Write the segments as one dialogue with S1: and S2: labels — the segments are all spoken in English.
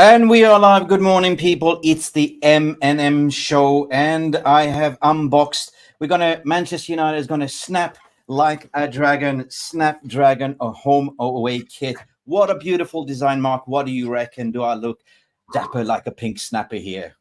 S1: And we are live. Good morning, people. It's the M&M show, and I have unboxed. Manchester United is gonna snap like a dragon, Snapdragon, a home away kit. What a beautiful design, Mark. What do you reckon? Do I look dapper like a pink snapper here?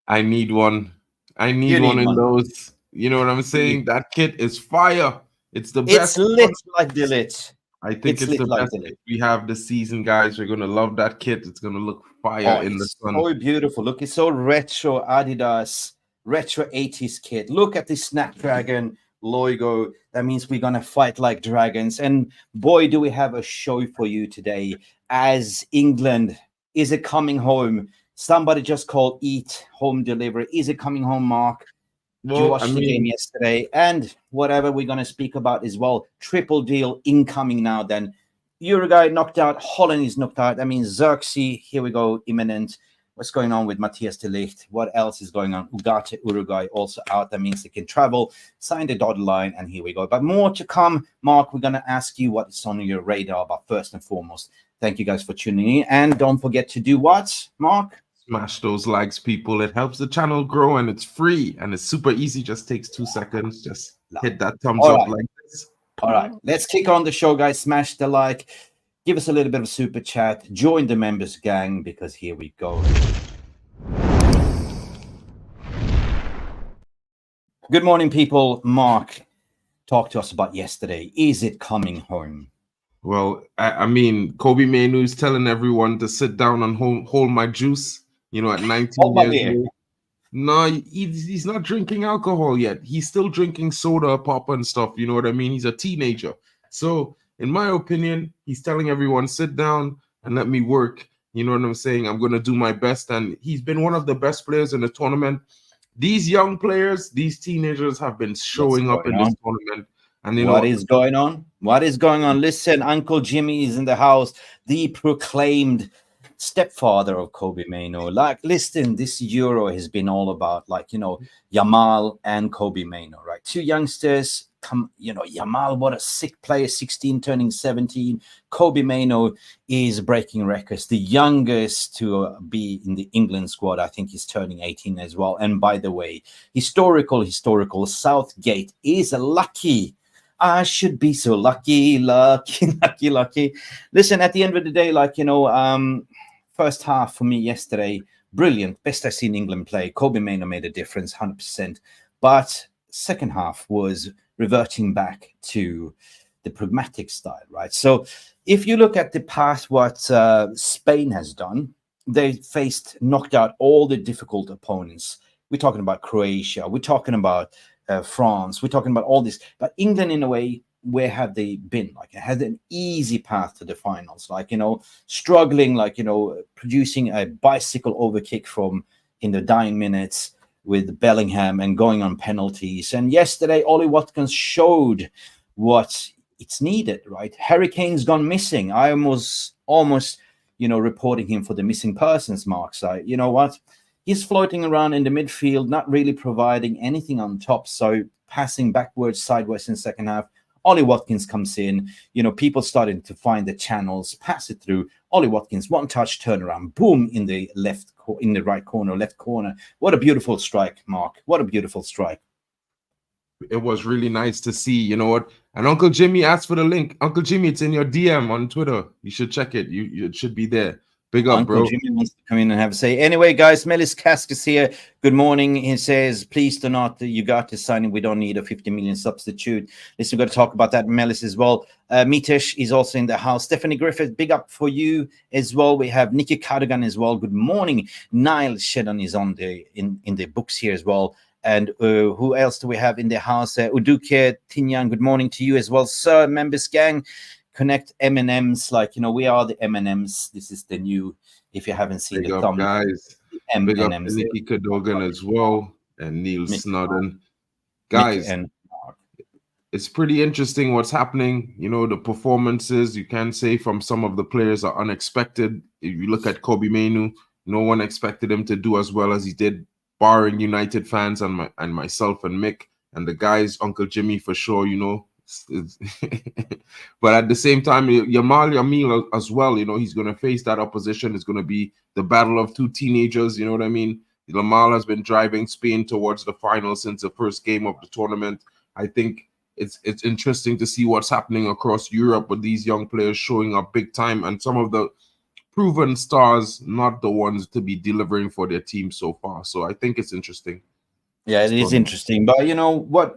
S2: I need one. I need one in those. You know what I'm saying? That kit is fire. It's the best.
S1: It's lit like the lit.
S2: I think it's the best kit we have this season, guys. You're gonna love that kit. It's gonna look fire in the sun.
S1: So beautiful. Look, it's so retro Adidas, retro 80s kit. Look at this Snapdragon logo. That means we're gonna fight like dragons. And boy, do we have a show for you today. As England is it coming home? Somebody just called Eat Home Delivery. Is it coming home, Mark? Well, you watched the game yesterday, and whatever we're going to speak about as well. Triple deal incoming now. Then Uruguay knocked out. Hollnd is knocked out. That means Zirkzee. Here we go. Imminent. What's going on with Matthias de Ligt? What else is going on? Ugarte, Uruguay also out. That means they can travel. Sign the dotted line, and here we go. But more to come, Mark. We're going to ask you what is on your radar. But first and foremost, thank you guys for tuning in, and don't forget to do what, Mark?
S2: Smash those likes, people. It helps the channel grow, and it's free, and it's super easy. Just takes 2 seconds. Just hit that thumbs up like this.
S1: All right, let's kick on the show, guys. Smash the like. Give us a little bit of a super chat. Join the members gang, because here we go. Good morning, people. Mark, talk to us about yesterday. Is it coming home?
S2: Well, I mean, Kobbie Mainoo is telling everyone to sit down and hold my juice. You know, at 19 years old. No, he's not drinking alcohol yet. He's still drinking soda pop and stuff. You know what I mean? He's a teenager. So, in my opinion, he's telling everyone, sit down and let me work. You know what I'm saying? I'm going to do my best. And he's been one of the best players in the tournament. These young players, these teenagers have been showing up in this tournament. And you know
S1: what is going on? What is going on? Listen, Uncle Jimmy is in the house. The proclaimed stepfather of Kobbie Mainoo. Like, listen, this Euro has been all about, like, you know, Yamal and Kobbie Mainoo, right? Two youngsters. Yamal, what a sick player, 16 turning 17. Kobbie Mainoo is breaking records. The youngest to be in the England squad, I think he's turning 18 as well. And by the way, historical, Southgate is lucky. I should be so lucky. Listen, at the end of the day, like, you know, first half for me yesterday, brilliant. Best I've seen England play. Kobbie Mainoo made a difference, 100%. But second half was reverting back to the pragmatic style, right? So if you look at the past, what Spain has done, they knocked out all the difficult opponents. We're talking about Croatia. We're talking about France. We're talking about all this. But England, in a way, where have they been? Like, it had an easy path to the finals, like, you know, struggling, like, you know, producing a bicycle overkick in the dying minutes with Bellingham and going on penalties. And yesterday, Ollie Watkins showed what it's needed, right? Harry Kane's gone missing. I was almost, you know, reporting him for the missing persons mark. So, you know what? He's floating around in the midfield, not really providing anything on top. So passing backwards, sideways in second half. Ollie Watkins comes in, you know, people starting to find the channels, pass it through. Ollie Watkins, one touch turnaround, boom, in the right corner, left corner. What a beautiful strike, Mark. What a beautiful strike.
S2: It was really nice to see, you know what? And Uncle Jimmy asked for the link. Uncle Jimmy, it's in your DM on Twitter. You should check it. It should be there. Big up,
S1: Uncle Jimmy wants to come in and have a say. Anyway, guys, Melis Kask is here. Good morning. He says, please do not, Ugarte signing. We don't need a 50 million substitute. Listen, we're going to talk about that, Melis, as well. Mitesh is also in the house. Stephanie Griffith, big up for you as well. We have Nikki Cardigan as well. Good morning. Niall Shedon is on in the books here as well. And who else do we have in the house? Uduke Tinyan, good morning to you as well, sir. Members gang. Connect M&Ms, like, you know, we are the M&Ms. This is the new, if you haven't seen
S2: big
S1: the
S2: up, guys. Big up Nikki Cadogan as well, and Neil Snodden. Guys, it's pretty interesting what's happening. You know, the performances, you can say, from some of the players are unexpected. If you look at Kobbie Mainoo, no one expected him to do as well as he did, barring United fans and myself and Mick and the guys, Uncle Jimmy for sure, you know. But at the same time, Yamal Yamil as well, he's going to face that opposition. It's going to be the battle of two teenagers, you know what I mean? Yamal has been driving Spain towards the final since the first game of the tournament. I think it's interesting to see what's happening across Europe with these young players showing up big time, and some of the proven stars not the ones to be delivering for their team so far. So I think it's interesting.
S1: Yeah, it is interesting. But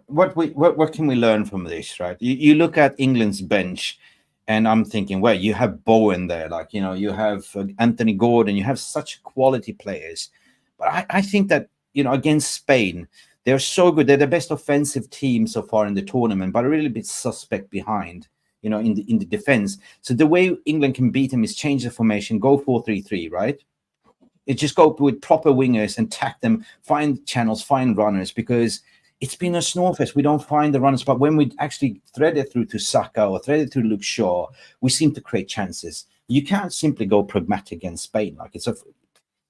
S1: what can we learn from this, right? You look at England's bench, and I'm thinking, well, you have Bowen there, like, you have Anthony Gordon, you have such quality players. But I think that, against Spain, they're so good. They're the best offensive team so far in the tournament, but a really bit suspect behind, in the defense. So the way England can beat them is change the formation, go 4-3-3, right? It just go with proper wingers and tack them, find channels, find runners, because it's been a snowfest. We don't find the runners, but when we actually thread it through to Saka or thread it through Luke Shaw, we seem to create chances. You can't simply go pragmatic against Spain. Like,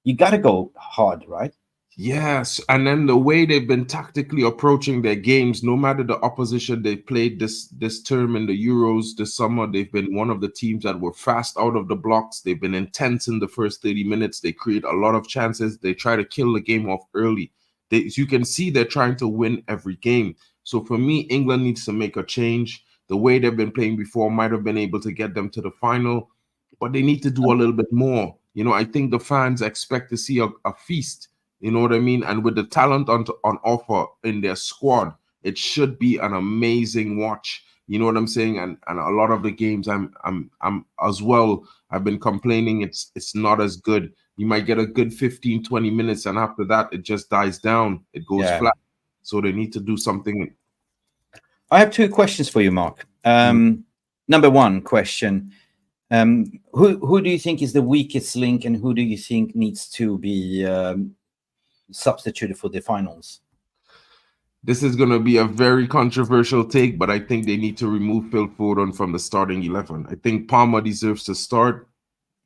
S1: you got to go hard, right?
S2: Yes, and then the way they've been tactically approaching their games, no matter the opposition they played this term in the Euros this summer, they've been one of the teams that were fast out of the blocks. They've been intense in the first 30 minutes. They create a lot of chances. They try to kill the game off early. You can see they're trying to win every game. So for me, England needs to make a change. The way they've been playing before might have been able to get them to the final, but they need to do a little bit more. I think the fans expect to see a feast. You know what I mean? And with the talent on offer in their squad, it should be an amazing watch. You know what I'm saying? And a lot of the games I'm as well, I've been complaining it's not as good. You might get a good 15, 20 minutes, and after that, it just dies down. It goes flat. So they need to do something.
S1: I have two questions for you, Mark. Number one question. Who do you think is the weakest link, and who do you think needs to be substituted for the finals?
S2: This is going to be a very controversial take, but I think they need to remove Phil Foden from the starting 11. I think Palmer deserves to start.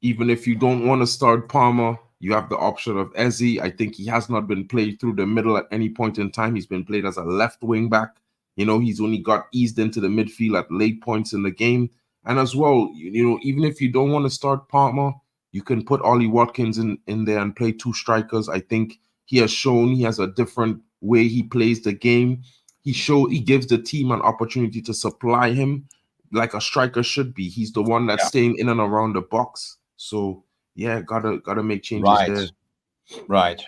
S2: Even if you don't want to start Palmer, you have the option of Eze. I think he has not been played through the middle at any point in time. He's been played as a left wing back. He's only got eased into the midfield at late points in the game. And as well, even if you don't want to start Palmer, you can put Ollie Watkins in there and play two strikers. I think he has shown he has a different way he plays the game. He gives the team an opportunity to supply him like a striker should be. He's the one that's staying in and around the box. So yeah, gotta make changes there.
S1: Right.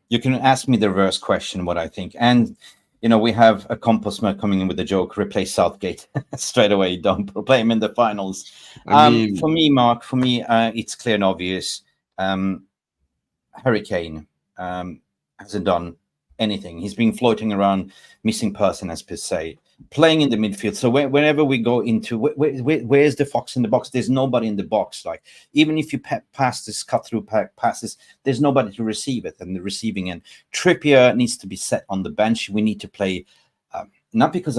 S1: You can ask me the reverse question, what I think. And we have a composter coming in with a joke: replace Southgate straight away. Don't play him in the finals. For me, Mark, it's clear and obvious. Harry Kane hasn't done anything. He's been floating around, missing person, as per se, playing in the midfield. So whenever we go into where's the fox in the box, there's nobody in the box. Like, even if you pass this cut through passes, there's nobody to receive it, and the receiving end. Trippier needs to be set on the bench. We need to play, not because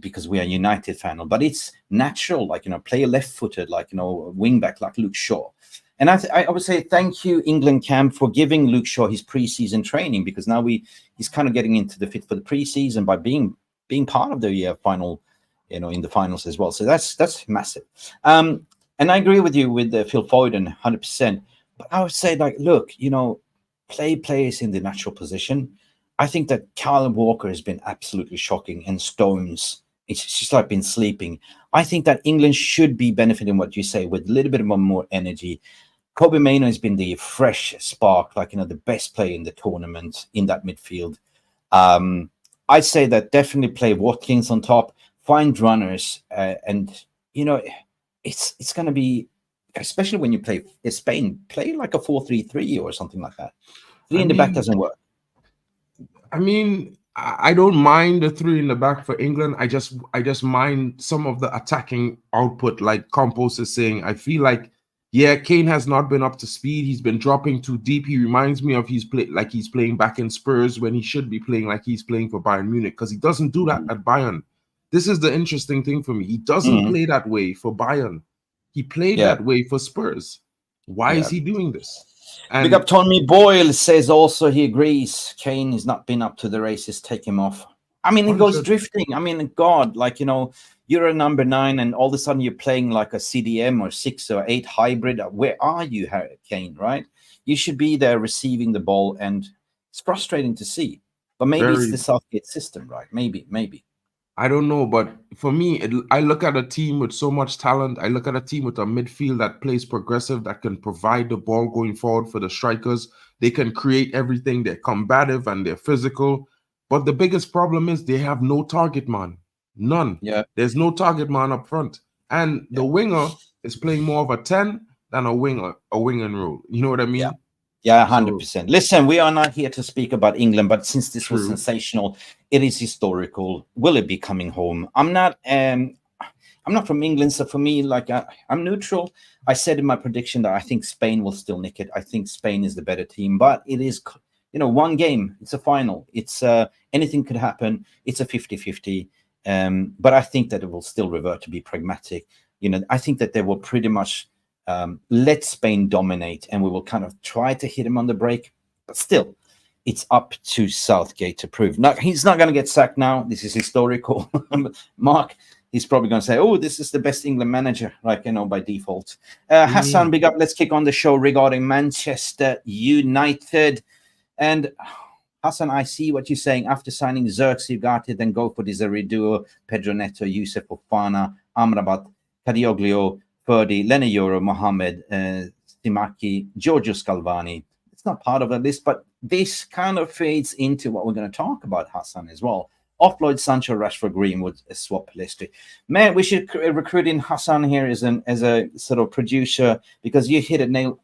S1: because we are a United fan, but it's natural. Like, play a left-footed, like, wing back, like Luke Shaw. And I would say thank you, England camp, for giving Luke Shaw his preseason training, because now he's kind of getting into the fit for the preseason by being part of the final, in the finals as well. So that's massive. And I agree with you with Phil Foden 100%. But I would say, like, look, play players in the natural position. I think that Kyle Walker has been absolutely shocking, and Stones, it's just like been sleeping. I think that England should be benefiting what you say with a little bit more energy. Kobe Mainoo has been the fresh spark, like, the best player in the tournament in that midfield. I'd say that definitely play Watkins on top, find runners, and it's going to be, especially when you play Spain, play like a 4-3-3 or something like that. Three in the back doesn't work.
S2: I don't mind the three in the back for England. I just mind some of the attacking output, like Campos is saying. I feel like, Kane has not been up to speed. He's been dropping too deep. He reminds me of he's playing back in Spurs when he should be playing like he's playing for Bayern Munich, because he doesn't do that at Bayern. This is the interesting thing for me. He doesn't play that way for Bayern. He played that way for Spurs. Why is he doing this? And
S1: Big up Tommy Boyle says also he agrees. Kane has not been up to the races. Take him off. I mean, it goes
S2: 100.
S1: drifting. I mean, God, like, you know, you're a number 9 and all of a sudden you're playing like a CDM or 6 or 8 hybrid. Where are you, Kane, right? You should be there receiving the ball, and it's frustrating to see. But maybe it's the Southgate system, right? Maybe.
S2: I don't know, but for me, I look at a team with so much talent. I look at a team with a midfield that plays progressive, that can provide the ball going forward for the strikers. They can create everything. They're combative and they're physical. But the biggest problem is they have no target man. None.
S1: Yeah.
S2: There's no target man up front. And the winger is playing more of a 10 than a wing and roll. You know what I mean?
S1: Yeah, 100%. Listen, we are not here to speak about England, but since this was
S2: True.
S1: sensational, it is historical. Will it be coming home? I'm not from England, so for me, like, I'm neutral. I said in my prediction that I think Spain will still nick it. I think Spain is the better team, but it is, you know, one game. It's a final. It's anything could happen. It's a 50-50. But I think that it will still revert to be pragmatic. You know, I think that they will pretty much let Spain dominate, and we will kind of try to hit him on the break. But still, it's up to Southgate to prove. Now, he's not going to get sacked now. This is historical. Mark, he's probably going to say, oh, this is the best England manager, like, you know, by default. Hassan, big up. Let's kick on the show regarding Manchester United. And Hassan, I see what you're saying. After signing Zirkzee, Ugarte, then go for Desiree, Pedro Neto, Youssef Fofana, Amrabat, Kadioglio, Ferdi, Lenny Euro, Mohamed, Stimaki, Giorgio Scalvani. It's not part of the list, but this kind of fades into what we're going to talk about, Hassan, as well. Offload Sancho, Rashford, Greenwood, a swap list. Man, we should recruit in Hassan here as a sort of producer, because you hit the nail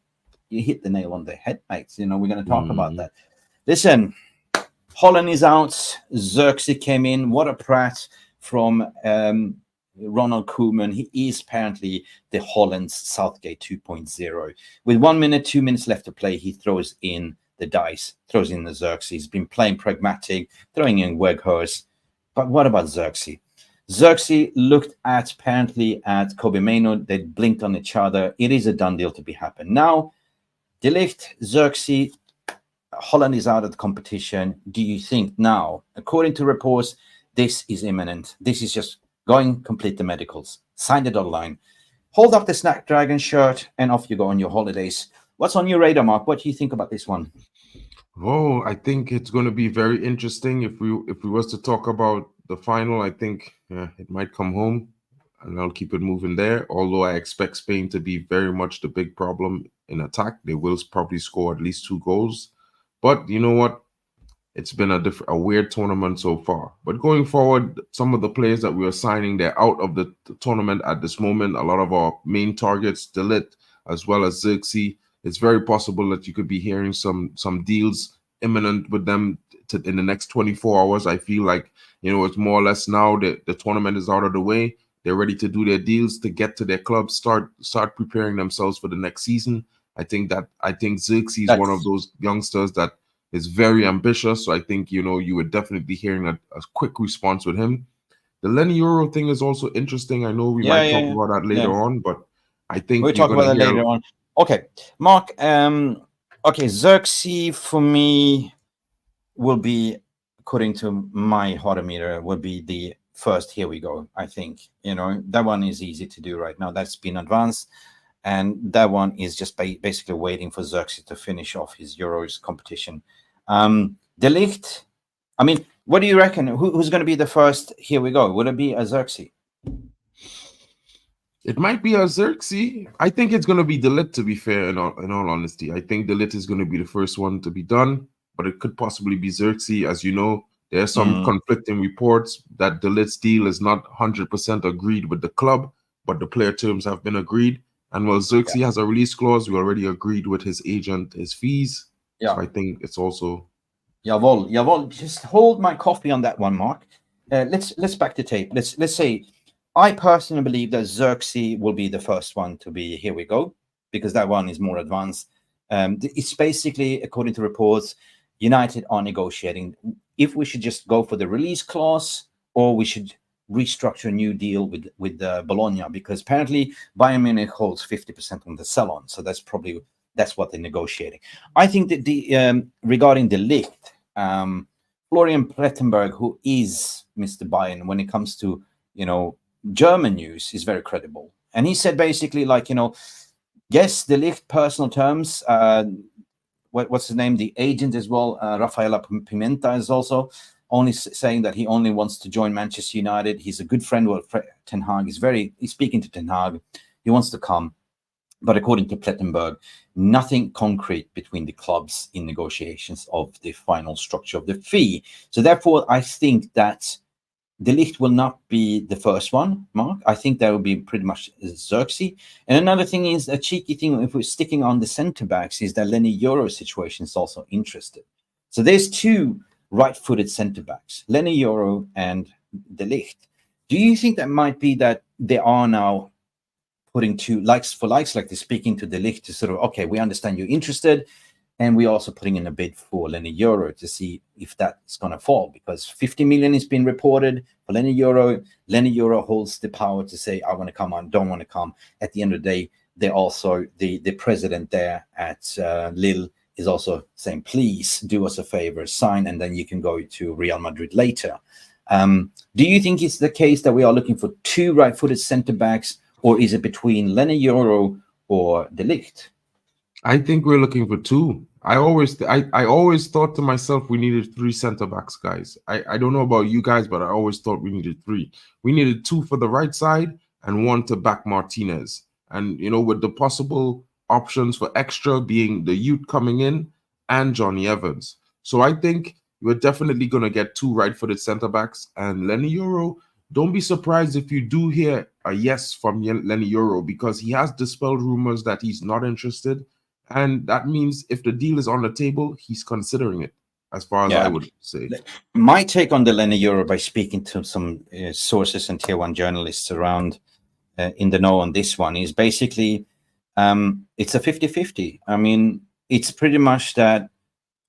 S1: on the head, mates. You know, we're going to talk about that. Listen, Hollnd is out. Zirkzee came in. What a prat from Ronald Koeman. He is apparently the Holland's Southgate 2.0. With 1 minute, 2 minutes left to play, he throws in the dice, throws in the Zirkzee. He's been playing pragmatic, throwing in Weghorst. But what about Zirkzee? Zirkzee looked apparently at Kobe Mainoo. They blinked on each other. It is a done deal to be happened. Now, De Ligt, Zirkzee, Hollnd is out of the competition. Do you think now, according to reports, this is imminent? This is just going complete the medicals, sign the dotted line, hold up the Snapdragon shirt, and off you go on your holidays. What's on your radar, Mark? What do you think about this one?
S2: Oh, I think it's going to be very interesting. If we was to talk about the final, I think it might come home, and I'll keep it moving there. Although I expect Spain to be very much the big problem in attack. They will probably score at least 2 goals. But you know what? It's been a weird tournament so far. But going forward, some of the players that we are signing, they're out of the tournament at this moment. A lot of our main targets, De Ligt, as well as Zirkzee. It's very possible that you could be hearing some deals imminent with them in the next 24 hours. I feel like, you know, it's more or less now that the tournament is out of the way. They're ready to do their deals to get to their clubs, start preparing themselves for the next season. I think Zirkzee is one of those youngsters that is very ambitious. So I think, you know, you would definitely be hearing a quick response with him. The Lenny Euro thing is also interesting. I know we might talk about that later on, but I think
S1: we'll talk about that later on. Okay, Mark. Okay, Zirkzee for me will be, according to my horometer, will be the first. Here we go. I think, you know, that one is easy to do right now. That's been advanced. And that one is just basically waiting for Zirkzee to finish off his Euros competition. De Ligt, I mean, what do you reckon? Who's going to be the first? Here we go. Would it be a Zirkzee?
S2: It might be a Zirkzee. I think it's going to be De Ligt, to be fair, in all honesty. I think De Ligt is going to be the first one to be done, but it could possibly be Zirkzee. As you know, there are some conflicting reports that De Ligt's deal is not 100% agreed with the club, but the player terms have been agreed. And while Zirkzee has a release clause, we already agreed with his agent his fees. Yeah. So I think it's also...
S1: Jawohl. Just hold my coffee on that one, Mark. Let's back the tape. Let's say I personally believe that Zirkzee will be the first one to be here we go, because that one is more advanced. It's basically, according to reports, United are negotiating if we should just go for the release clause or we should restructure a new deal with Bologna, because apparently Bayern Munich holds 50% on the sell-on, so that's what they're negotiating. I think that regarding De Ligt, Florian Plettenberg, who is Mr. Bayern when it comes to, German news, is very credible. And he said basically like, yes, the Ligt personal terms, what's his name? The agent as well, Rafaela Pimenta, is also only saying that he only wants to join Manchester United. He's a good friend with Ten Hag. He's speaking to Ten Hag. He wants to come. But according to Plettenberg, nothing concrete between the clubs in negotiations of the final structure of the fee. So therefore, I think that the Ligt will not be the first one, Mark. I think that will be pretty much Zirkzee. And another thing is, a cheeky thing, if we're sticking on the centre-backs, is that Lenny Yoro's situation is also interested. So there's two right-footed centre-backs, Lenny Yoro and the Ligt. Do you think that might be that they are now putting two likes for likes, like they're speaking to the Ligt to sort of, okay, we understand you're interested, and we're also putting in a bid for Lenny Yoro to see if that's going to fall, because 50 million has been reported for Lenny Yoro. Lenny Yoro holds the power to say, I want to come, I don't want to come. At the end of the day, they're also, the president there at Lille is also saying, please do us a favor, sign, and then you can go to Real Madrid later. Do you think it's the case that we are looking for two right-footed centre-backs, or is it between Lenny Yoro or the Ligt?
S2: I think we're looking for two. I always thought to myself we needed three center backs, guys. I don't know about you guys, but I always thought we needed three. We needed two for the right side and one to back Martinez. And with the possible options for extra being the youth coming in and Johnny Evans. So I think we're definitely gonna get two right-footed center backs. And Lenny Yoro, don't be surprised if you do hear a yes from Lenny Yoro, because he has dispelled rumors that he's not interested. And that means if the deal is on the table, he's considering it, as far as I would say.
S1: My take on the Lenny Yoro, by speaking to some sources and tier one journalists around in the know on this one, is basically it's a 50-50. I mean, it's pretty much that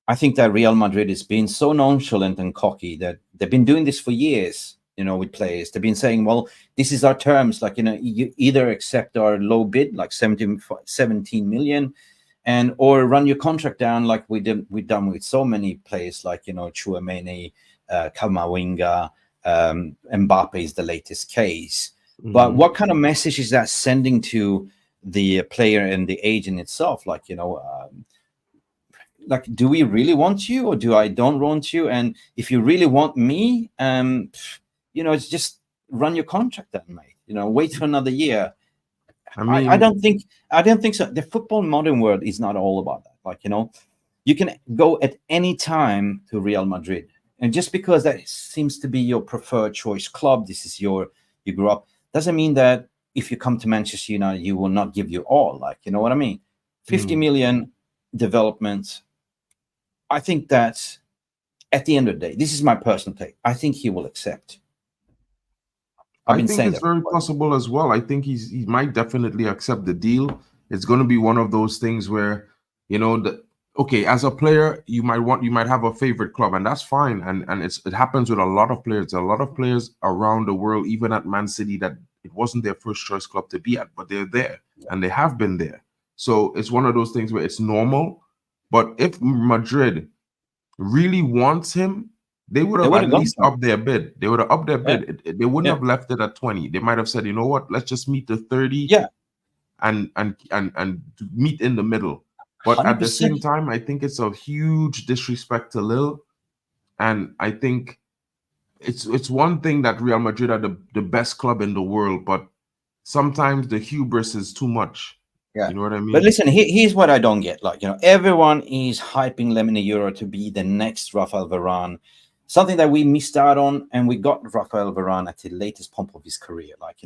S1: I think that Real Madrid has been so nonchalant and cocky that they've been doing this for years, with players. They've been saying, well, this is our terms. Like, you either accept our low bid, like 17 million, or run your contract down, like we've done with so many players, like Chouameni, Kamavinga, Mbappe is the latest case. Mm-hmm. But what kind of message is that sending to the player and the agent itself? Like, like, do we really want you, or don't want you? And if you really want me, it's just run your contract down, mate. Wait for another year. I mean, I don't think so. The football modern world is not all about that. Like, you can go at any time to Real Madrid, and just because that seems to be your preferred choice club, this is you grew up, doesn't mean that if you come to Manchester United, you will not give you all. Like, you know what I mean? 50 million development. I think that at the end of the day, this is my personal take, I think he will accept.
S2: I think it's very possible as well. I think he might definitely accept the deal. It's going to be one of those things where, okay, as a player, you might have a favorite club, and that's fine. And it happens with a lot of players. A lot of players around the world, even at Man City, that it wasn't their first choice club to be at, but they're there and they have been there. So it's one of those things where it's normal. But if Madrid really wants him, they would have at least upped their bid. They would have upped their bid. They wouldn't have left it at 20. They might have said, you know what, let's just meet the 30 and meet in the middle. But 100%. At the same time, I think it's a huge disrespect to Lille. And I think it's one thing that Real Madrid are the best club in the world, but sometimes the hubris is too much.
S1: Yeah.
S2: You know what I mean?
S1: But listen, here's what I don't get. Like, everyone is hyping Lenny Yoro to be the next Rafael Varane. Something that we missed out on, and we got Rafael Varane at the latest pomp of his career. Like,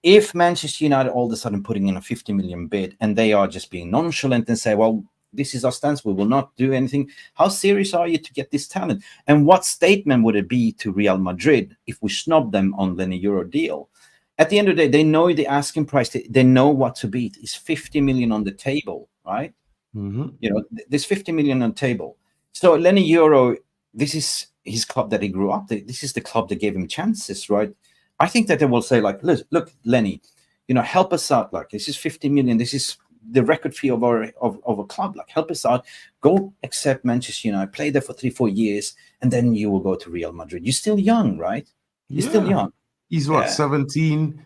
S1: if Manchester United all of a sudden putting in a 50 million bid and they are just being nonchalant and say, well, this is our stance, we will not do anything. How serious are you to get this talent? And what statement would it be to Real Madrid if we snub them on Lenny Yoro deal? At the end of the day, they know the asking price. They know what to beat. It's 50 million on the table, right?
S2: Mm-hmm.
S1: There's 50 million on the table. So Lenny Yoro, this is his club that he grew up. This is the club that gave him chances, right? I think that they will say, like, look, Lenny, help us out. Like, this is 50 million. This is the record fee of a club. Like, help us out. Go accept Manchester United, play there for 3-4 years, and then you will go to Real Madrid. You're still young, right? You're still young.
S2: He's what, 17?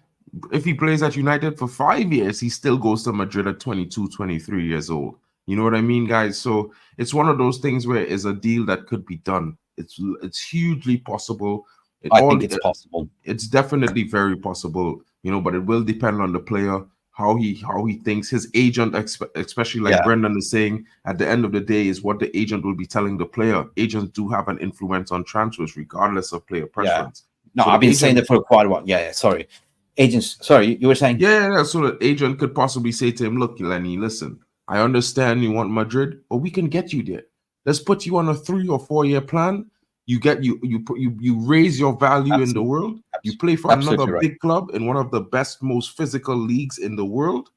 S2: If he plays at United for 5 years, he still goes to Madrid at 22, 23 years old. You know what I mean, guys? So it's one of those things where it's a deal that could be done. It's hugely possible.
S1: I think it's possible.
S2: It's definitely very possible, you know, but it will depend on the player, how he thinks. His agent, especially like Brendan is saying, at the end of the day is what the agent will be telling the player. Agents do have an influence on transfers regardless of player preference.
S1: No, so I've been saying that for quite a while. Sorry. Agents, sorry, you were saying?
S2: Yeah, so the agent could possibly say to him, look, Lenny, listen, I understand you want Madrid, but we can get you there. Let's put you on a 3 or 4 year plan. You get you raise your value in the world. You play for another big club in one of the best, most physical leagues in the world.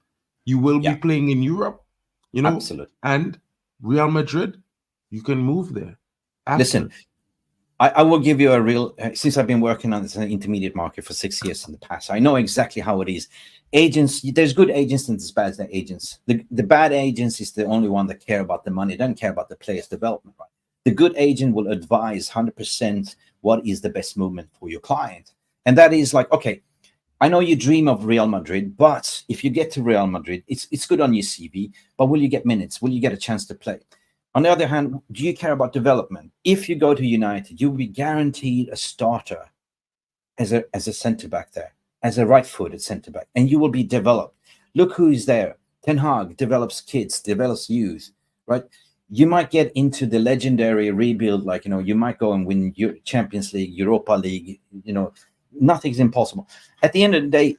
S2: You will be playing in Europe, you know.
S1: Absolutely.
S2: And Real Madrid, you can move there.
S1: Listen, I will give you a real. Since I've been working on this intermediate market for 6 years in the past, I know exactly how it is. Agents, there's good agents and there's bad agents. The bad agents is the only one that care about the money, don't care about the player's development. Right? The good agent will advise 100% what is the best movement for your client. And that is like, okay, I know you dream of Real Madrid, but if you get to Real Madrid, it's good on your CV, but will you get minutes? Will you get a chance to play? On the other hand, do you care about development? If you go to United, you'll be guaranteed a starter as a centre-back there, as a right-footed centre-back, and you will be developed. Look who is there. Ten Hag develops kids, develops youth, right? You might get into the legendary rebuild, like, you know, you might go and win your Champions League, Europa League, you know, nothing's impossible. At the end of the day,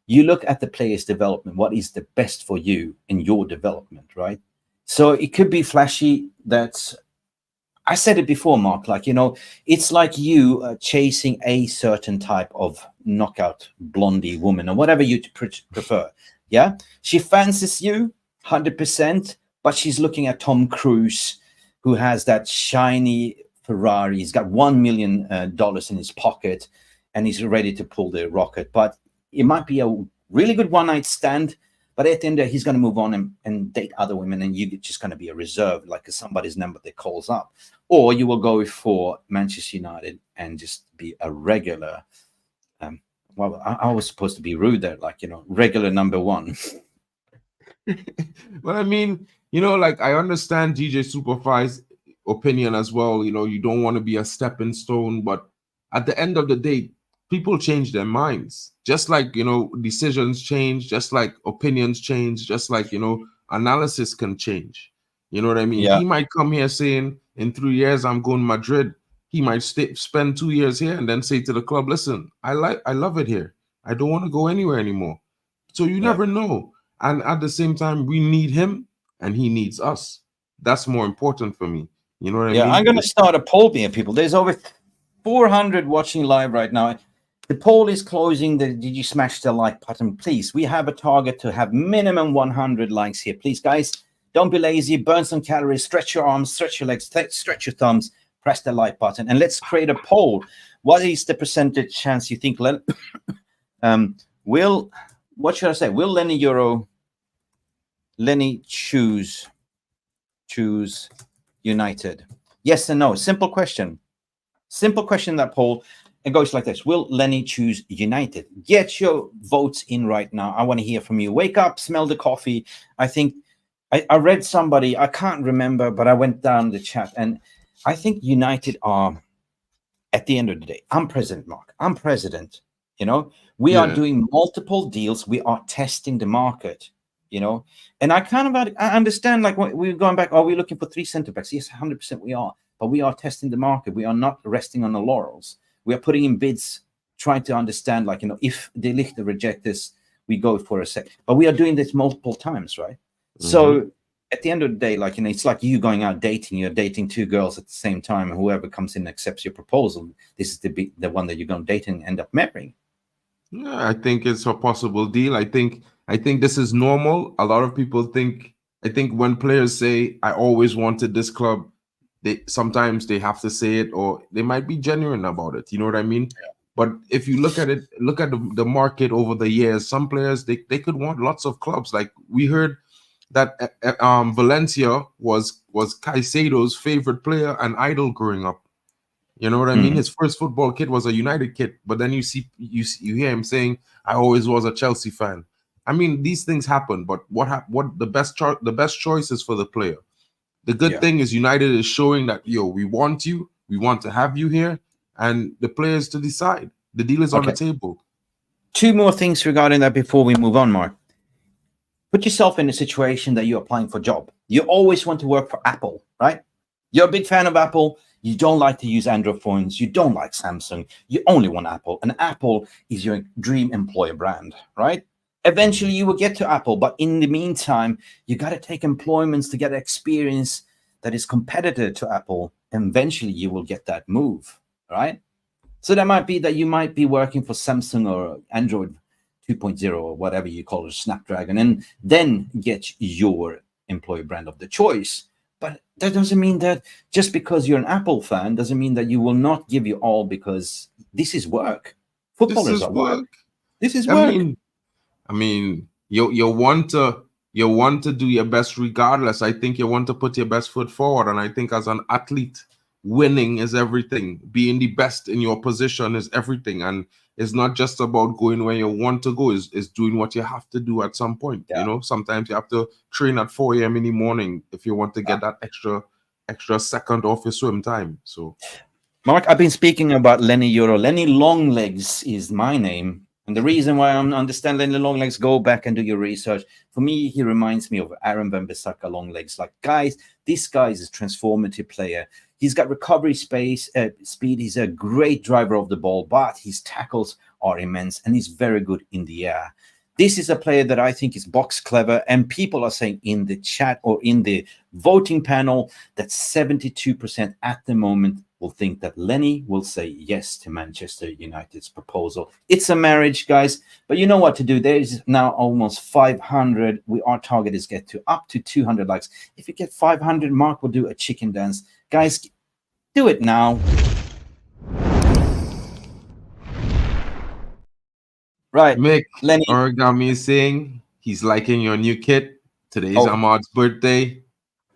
S1: you look at the player's development, what is the best for you in your development, right? So it could be flashy. I said it before, Mark, like, you know, it's like you chasing a certain type of knockout blondie woman or whatever you prefer. Yeah. She fancies you 100%, but she's looking at Tom Cruise, who has that shiny Ferrari. He's got $1 million in his pocket and he's ready to pull the rocket. But it might be a really good one-night stand. But at the end of the day, he's going to move on and date other women, and you're just going to be a reserve, like somebody's number that calls up. Or you will go for Manchester United and just be a regular. Well, I was supposed to be rude there, like, you know, regular number one.
S2: Well, I mean, you know, like, I understand DJ Superfly's opinion as well. You know, you don't want to be a stepping stone, but at the end of the day, people change their minds. Just like, you know, decisions change, just like opinions change, just like, you know, analysis can change. You know what I mean?
S1: Yeah.
S2: He might come here saying, in 3 years, I'm going to Madrid. He might spend 2 years here and then say to the club, listen, I love it here. I don't want to go anywhere anymore. So you never know. And at the same time, we need him and he needs us. That's more important for me. You know what I mean?
S1: I'm going to start a poll here, people. There's over 400 watching live right now. The poll is closing. Did you smash the like button, please? We have a target to have minimum 100 likes here. Please, guys, don't be lazy. Burn some calories. Stretch your arms. Stretch your legs. Stretch your thumbs. Press the like button. And let's create a poll. What is the percentage chance you think what should I say? Will Lenny choose United? Yes and no. Simple question. Simple question, that poll. It goes like this. Will Lenny choose United? Get your votes in right now. I want to hear from you. Wake up, smell the coffee. I think I read somebody, I can't remember, but I went down the chat, and I think United are, at the end of the day, I'm president, Mark. I'm president. You know, we are doing multiple deals. We are testing the market, you know, and I understand, like, we're going back. Are we looking for 3 center backs? Yes, 100% we are. But we are testing the market. We are not resting on the laurels. We are putting in bids, trying to understand, like, you know, if the Ligt reject this, we go for a sec. But we are doing this multiple times, right? Mm-hmm. So at the end of the day, like, you know, it's like you going out dating. You're dating 2 girls at the same time, and whoever comes in and accepts your proposal, this is the one that you're going to date and end up marrying.
S2: Yeah, I think it's a possible deal. I think this is normal. A lot of people think. I think when players say, "I always wanted this club," sometimes they have to say it, or they might be genuine about it. You know what I mean? Yeah. But if you look at it, look at the market over the years, some players, they could want lots of clubs. Like we heard that Valencia was Caicedo's favorite player and idol growing up. You know what I mean? His first football kit was a United kit, but then you hear him saying, "I always was a Chelsea fan." I mean, these things happen, but what the best choice is for the player. The good thing is United is showing that, yo, we want you, we want to have you here, and the players to decide. The deal is on the table.
S1: Two more things regarding that before we move on, Mark. Put yourself in a situation that you're applying for a job. You always want to work for Apple, right? You're a big fan of Apple. You don't like to use Android phones. You don't like Samsung. You only want Apple. And Apple is your dream employer brand, right? Eventually, you will get to Apple. But in the meantime, you got to take employments to get experience that is competitive to Apple. And eventually, you will get that move, right? So that might be that you might be working for Samsung or Android 2.0 or whatever you call it, Snapdragon, and then get your employer brand of the choice. But that doesn't mean that just because you're an Apple fan doesn't mean that you will not give you all, because this is work. Footballers are work. This is work.
S2: I mean, you want to do your best regardless. I think you want to put your best foot forward, and I think as an athlete, winning is everything. Being the best in your position is everything, and it's not just about going where you want to go. Is doing what you have to do at some point. You know, sometimes you have to train at 4 a.m. in the morning if you want to get that extra second off your swim time. So,
S1: Mark, I've been speaking about Lenny Euro. Lenny Longlegs is my name. And the reason why I understand Lenny Longlegs, go back and do your research. For me, he reminds me of Aaron Wan-Bissaka Longlegs. Like, guys, this guy is a transformative player. He's got recovery speed. He's a great driver of the ball, but his tackles are immense, and he's very good in the air. This is a player that I think is box clever, and people are saying in the chat or in the voting panel that 72% at the moment will think that Lenny will say yes to Manchester United's proposal. It's a marriage, guys, but you know what to do. There is now almost 500. Our target is get to up to 200 likes. If you get 500, Mark will do a chicken dance. Guys, do it now. Right.
S2: Mick,
S1: Lenny
S2: Origami is saying he's liking your new kit. Today's Ahmad's birthday.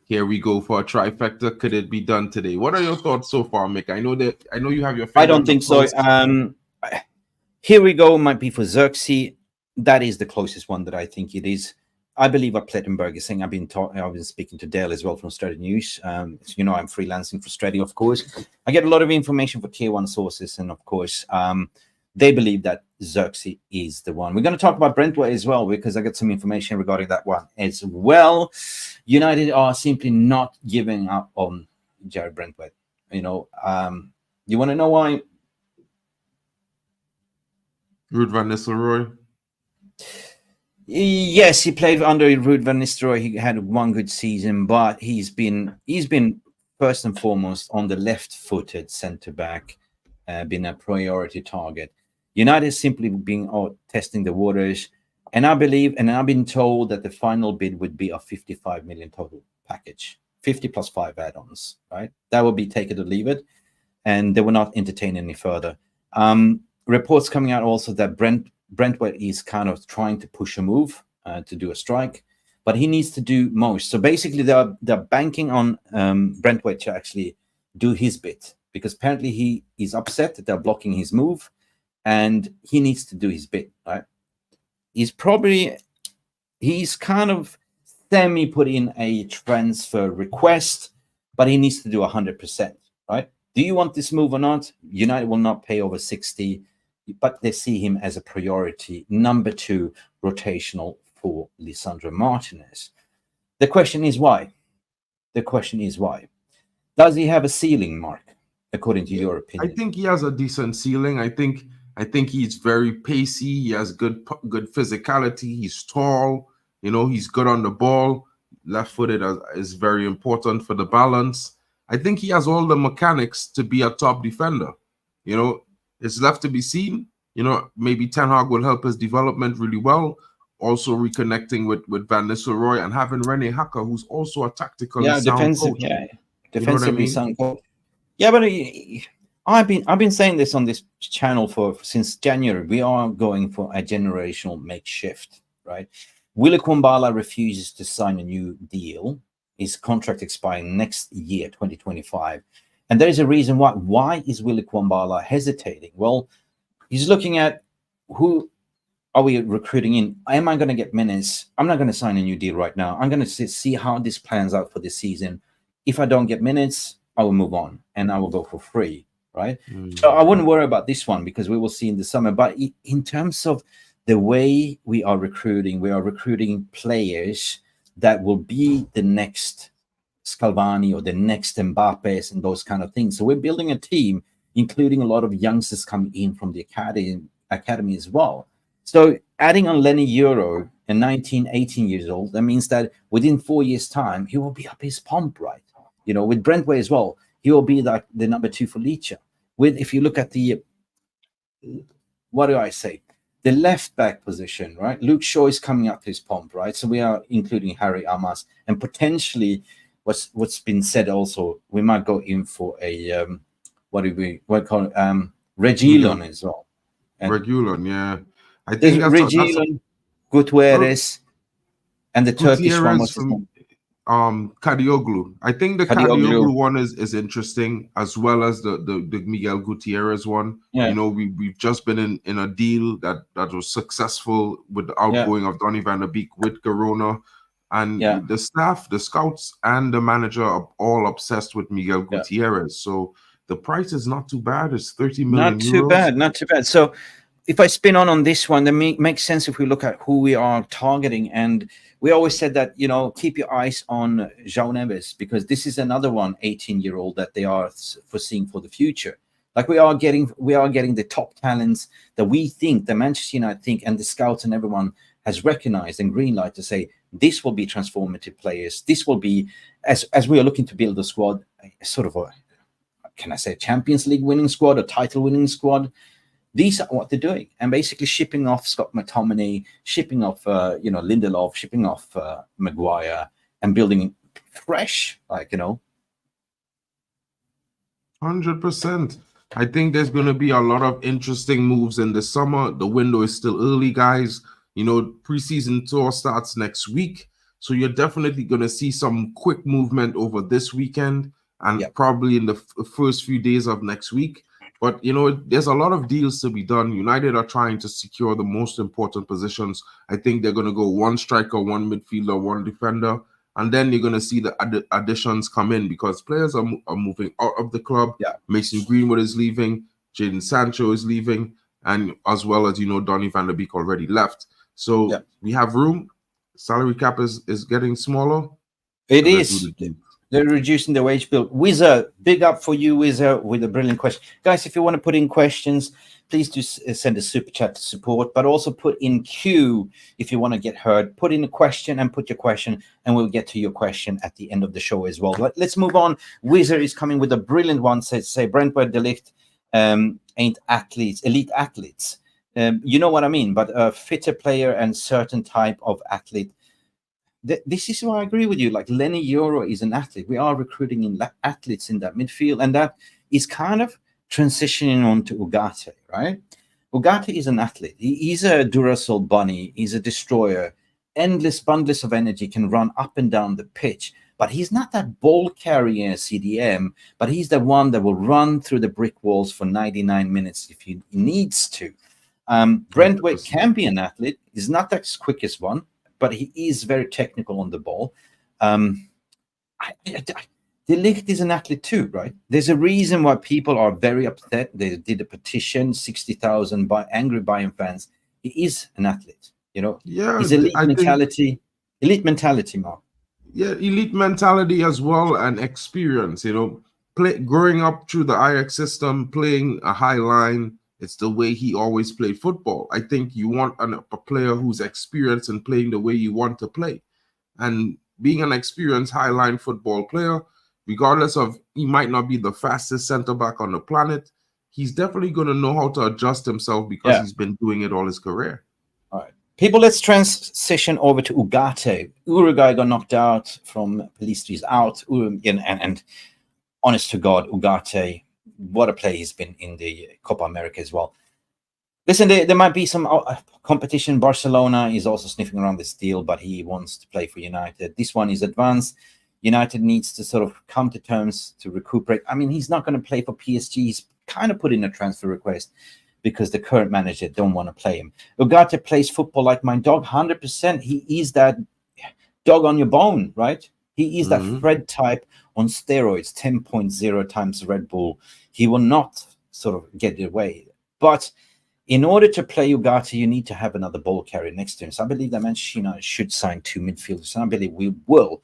S2: Here we go for a trifecta. Could it be done today? What are your thoughts so far, Mick? I know you have your
S1: I don't think so. Here we go. Might be for Zirkzee. That is the closest one that I think it is. I believe what Plettenberg is saying. I've been speaking to Dale as well from Australia News. You know, I'm freelancing for Australia, of course. I get a lot of information for tier 1 sources, and of course, they believe that Zirkzee is the one. We're going to talk about Brentwaite as well, because I got some information regarding that one as well. United are simply not giving up on Jared Brentwaite. You know, you want to know why?
S2: Ruud van Nistelrooy.
S1: Yes, he played under Ruud van Nistelrooy. He had one good season, but he's been first and foremost on the left-footed centre back, been a priority target. United simply being testing the waters, and I believe, and I've been told that the final bid would be a 55 million total package, 50 plus 5 add-ons. Right, that would be take it or leave it, and they will not entertain any further. Reports coming out also that Brentwaite is kind of trying to push a move to do a strike, but he needs to do most. So basically, they're banking on Brentwaite to actually do his bit, because apparently he is upset that they're blocking his move, and he needs to do his bit. Right? He's kind of semi put in a transfer request, but he needs to do 100%. Right? Do you want this move or not? United will not pay over 60. But they see him as a priority number 2 rotational for Lisandro Martinez. The question is why? Does he have a ceiling, Mark, according to your opinion?
S2: I think he has a decent ceiling. I think he's very pacey. He has good physicality. He's tall. You know, he's good on the ball. Left-footed is very important for the balance. I think he has all the mechanics to be a top defender. You know, it's left to be seen. You know, maybe Ten Hag will help his development really well. Also reconnecting with Van Nistelrooy and having Rene Hacker, who's also a tactical
S1: defensive, defensively sound coach. Yeah, but I've been saying this on this channel since January. We are going for a generational makeshift, right? Willy Kwambala refuses to sign a new deal. His contract expiring next year, 2025. And there is a reason why. Why is Willy Kwambala hesitating? Well, he's looking at who are we recruiting in? Am I going to get minutes? I'm not going to sign a new deal right now. I'm going to see how this plans out for this season. If I don't get minutes, I will move on and I will go for free, right? So I wouldn't worry about this one because we will see in the summer. But in terms of the way we are recruiting players that will be the next Scalvani or the next Mbappes and those kind of things. So we're building a team, including a lot of youngsters coming in from the academy as well. So adding on Lenny Euro, a 19, 18 years old, that means that within 4 years' time, he will be up his pump, right? You know, with Brentway as well, he will be like the number 2 for Licha. If you look at the, what do I say? The left back position, right? Luke Shaw is coming up his pump, right? So we are including Harry Amas and potentially what's been said also, we might go in for a, Reguilon as well.
S2: Reguilon, yeah. I think
S1: Reguilon, Gutierrez, and the Turkish one was
S2: Kadioglu. I think the Kadioglu one is interesting, as well as the Miguel Gutierrez one. Yeah. You know, we've just been in a deal that was successful with the outgoing of Donny van der Beek with Corona. And the staff, the scouts, and the manager are all obsessed with Miguel Gutierrez. So the price is not too bad. It's 30 million euros.
S1: Not too bad. So if I spin on this one, that makes sense if we look at who we are targeting. And we always said that, you know, keep your eyes on João Neves, because this is another one, 18-year-old, that they are foreseeing for the future. Like we are getting the top talents that we think, the Manchester United think, and the scouts and everyone has recognized and green light to say, this will be transformative players. This will be, as we are looking to build a squad, sort of a, can I say, Champions League winning squad, a title winning squad. These are what they're doing, and basically shipping off Scott McTominay, shipping off Lindelof, shipping off Maguire, and building fresh,
S2: 100%. I think there's going to be a lot of interesting moves in the summer. The window is still early, guys. You know, preseason tour starts next week, so you're definitely going to see some quick movement over this weekend and probably in the first few days of next week. But, you know, there's a lot of deals to be done. United are trying to secure the most important positions. I think they're going to go one striker, one midfielder, one defender. And then you're going to see the additions come in because players are moving out of the club.
S1: Yeah.
S2: Mason Greenwood is leaving. Jadon Sancho is leaving. And as well as, you know, Donny van der Beek already left. So we have room. Salary cap is getting smaller.
S1: It is. They're reducing the wage bill. Wizard, big up for you, Wizard, with a brilliant question. Guys, if you want to put in questions, please do send a super chat to support, but also put in queue if you want to get heard. Put in a question and put your question, and we'll get to your question at the end of the show as well. But let's move on. Wizard is coming with a brilliant one. Say Brentford, De Ligt ain't athletes, elite athletes. You know what I mean, but a fitter player and certain type of athlete. This is why I agree with you. Like Lenny Euro is an athlete. We are recruiting in athletes in that midfield, and that is kind of transitioning on to Ugarte, right? Ugarte is an athlete. He's a Duracell bunny. He's a destroyer. Endless bundles of energy, can run up and down the pitch. But he's not that ball carrier CDM, but he's the one that will run through the brick walls for 99 minutes if he needs to. Brentway can be an athlete. He's not the quickest one, but he is very technical on the ball. De Ligt is an athlete too, right? There's a reason why people are very upset. They did a petition, 60,000 angry Bayern fans. He is an athlete, you know.
S2: Yeah,
S1: he's elite mentality, Mark.
S2: Yeah, elite mentality as well, and experience. You know, growing up through the Ajax system, playing a high line. It's the way he always played football. I think you want a player who's experienced in playing the way you want to play. And being an experienced high-line football player, regardless of he might not be the fastest center-back on the planet, he's definitely going to know how to adjust himself because he's been doing it all his career.
S1: All right. People, let's transition over to Ugarte. Uruguay got knocked out from Police. He's out. And honest to God, Ugarte, what a play he's been in the Copa America as well. Listen, there might be some competition. Barcelona is also sniffing around this deal, but he wants to play for United. This one is advanced. United needs to sort of come to terms to recuperate. I mean, he's not going to play for PSG. He's kind of put in a transfer request because the current manager don't want to play him. Ugarte plays football like my dog, 100%. He is that dog on your bone, right? He is that Fred type on steroids, 10.0 times Red Bull. He will not sort of get it away. But in order to play Ugarte, you need to have another ball carrier next to him. So I believe that Manchester United should sign 2 midfielders. And I believe we will.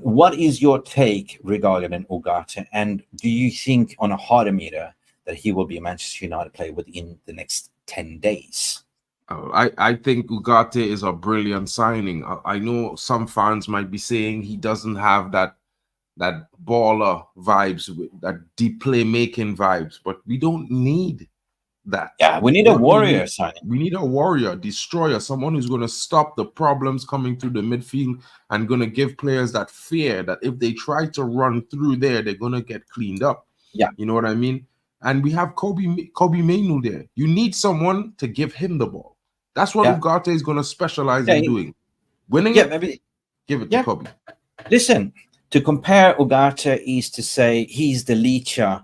S1: What is your take regarding Ugarte? And do you think on a harder meter that he will be a Manchester United player within the next 10 days?
S2: I think Ugarte is a brilliant signing. I know some fans might be saying he doesn't have that baller vibes, that deep playmaking vibes, but we don't need that.
S1: Yeah, we need a warrior signing.
S2: We need a warrior, destroyer, someone who's going to stop the problems coming through the midfield and going to give players that fear that if they try to run through there, they're going to get cleaned up.
S1: Yeah.
S2: You know what I mean? And we have Kobe Mainoo there. You need someone to give him the ball. That's what Ugarte is going to specialize in doing. Winning it,
S1: maybe,
S2: give it to Kobe.
S1: Listen, to compare Ugarte is to say he's the leecher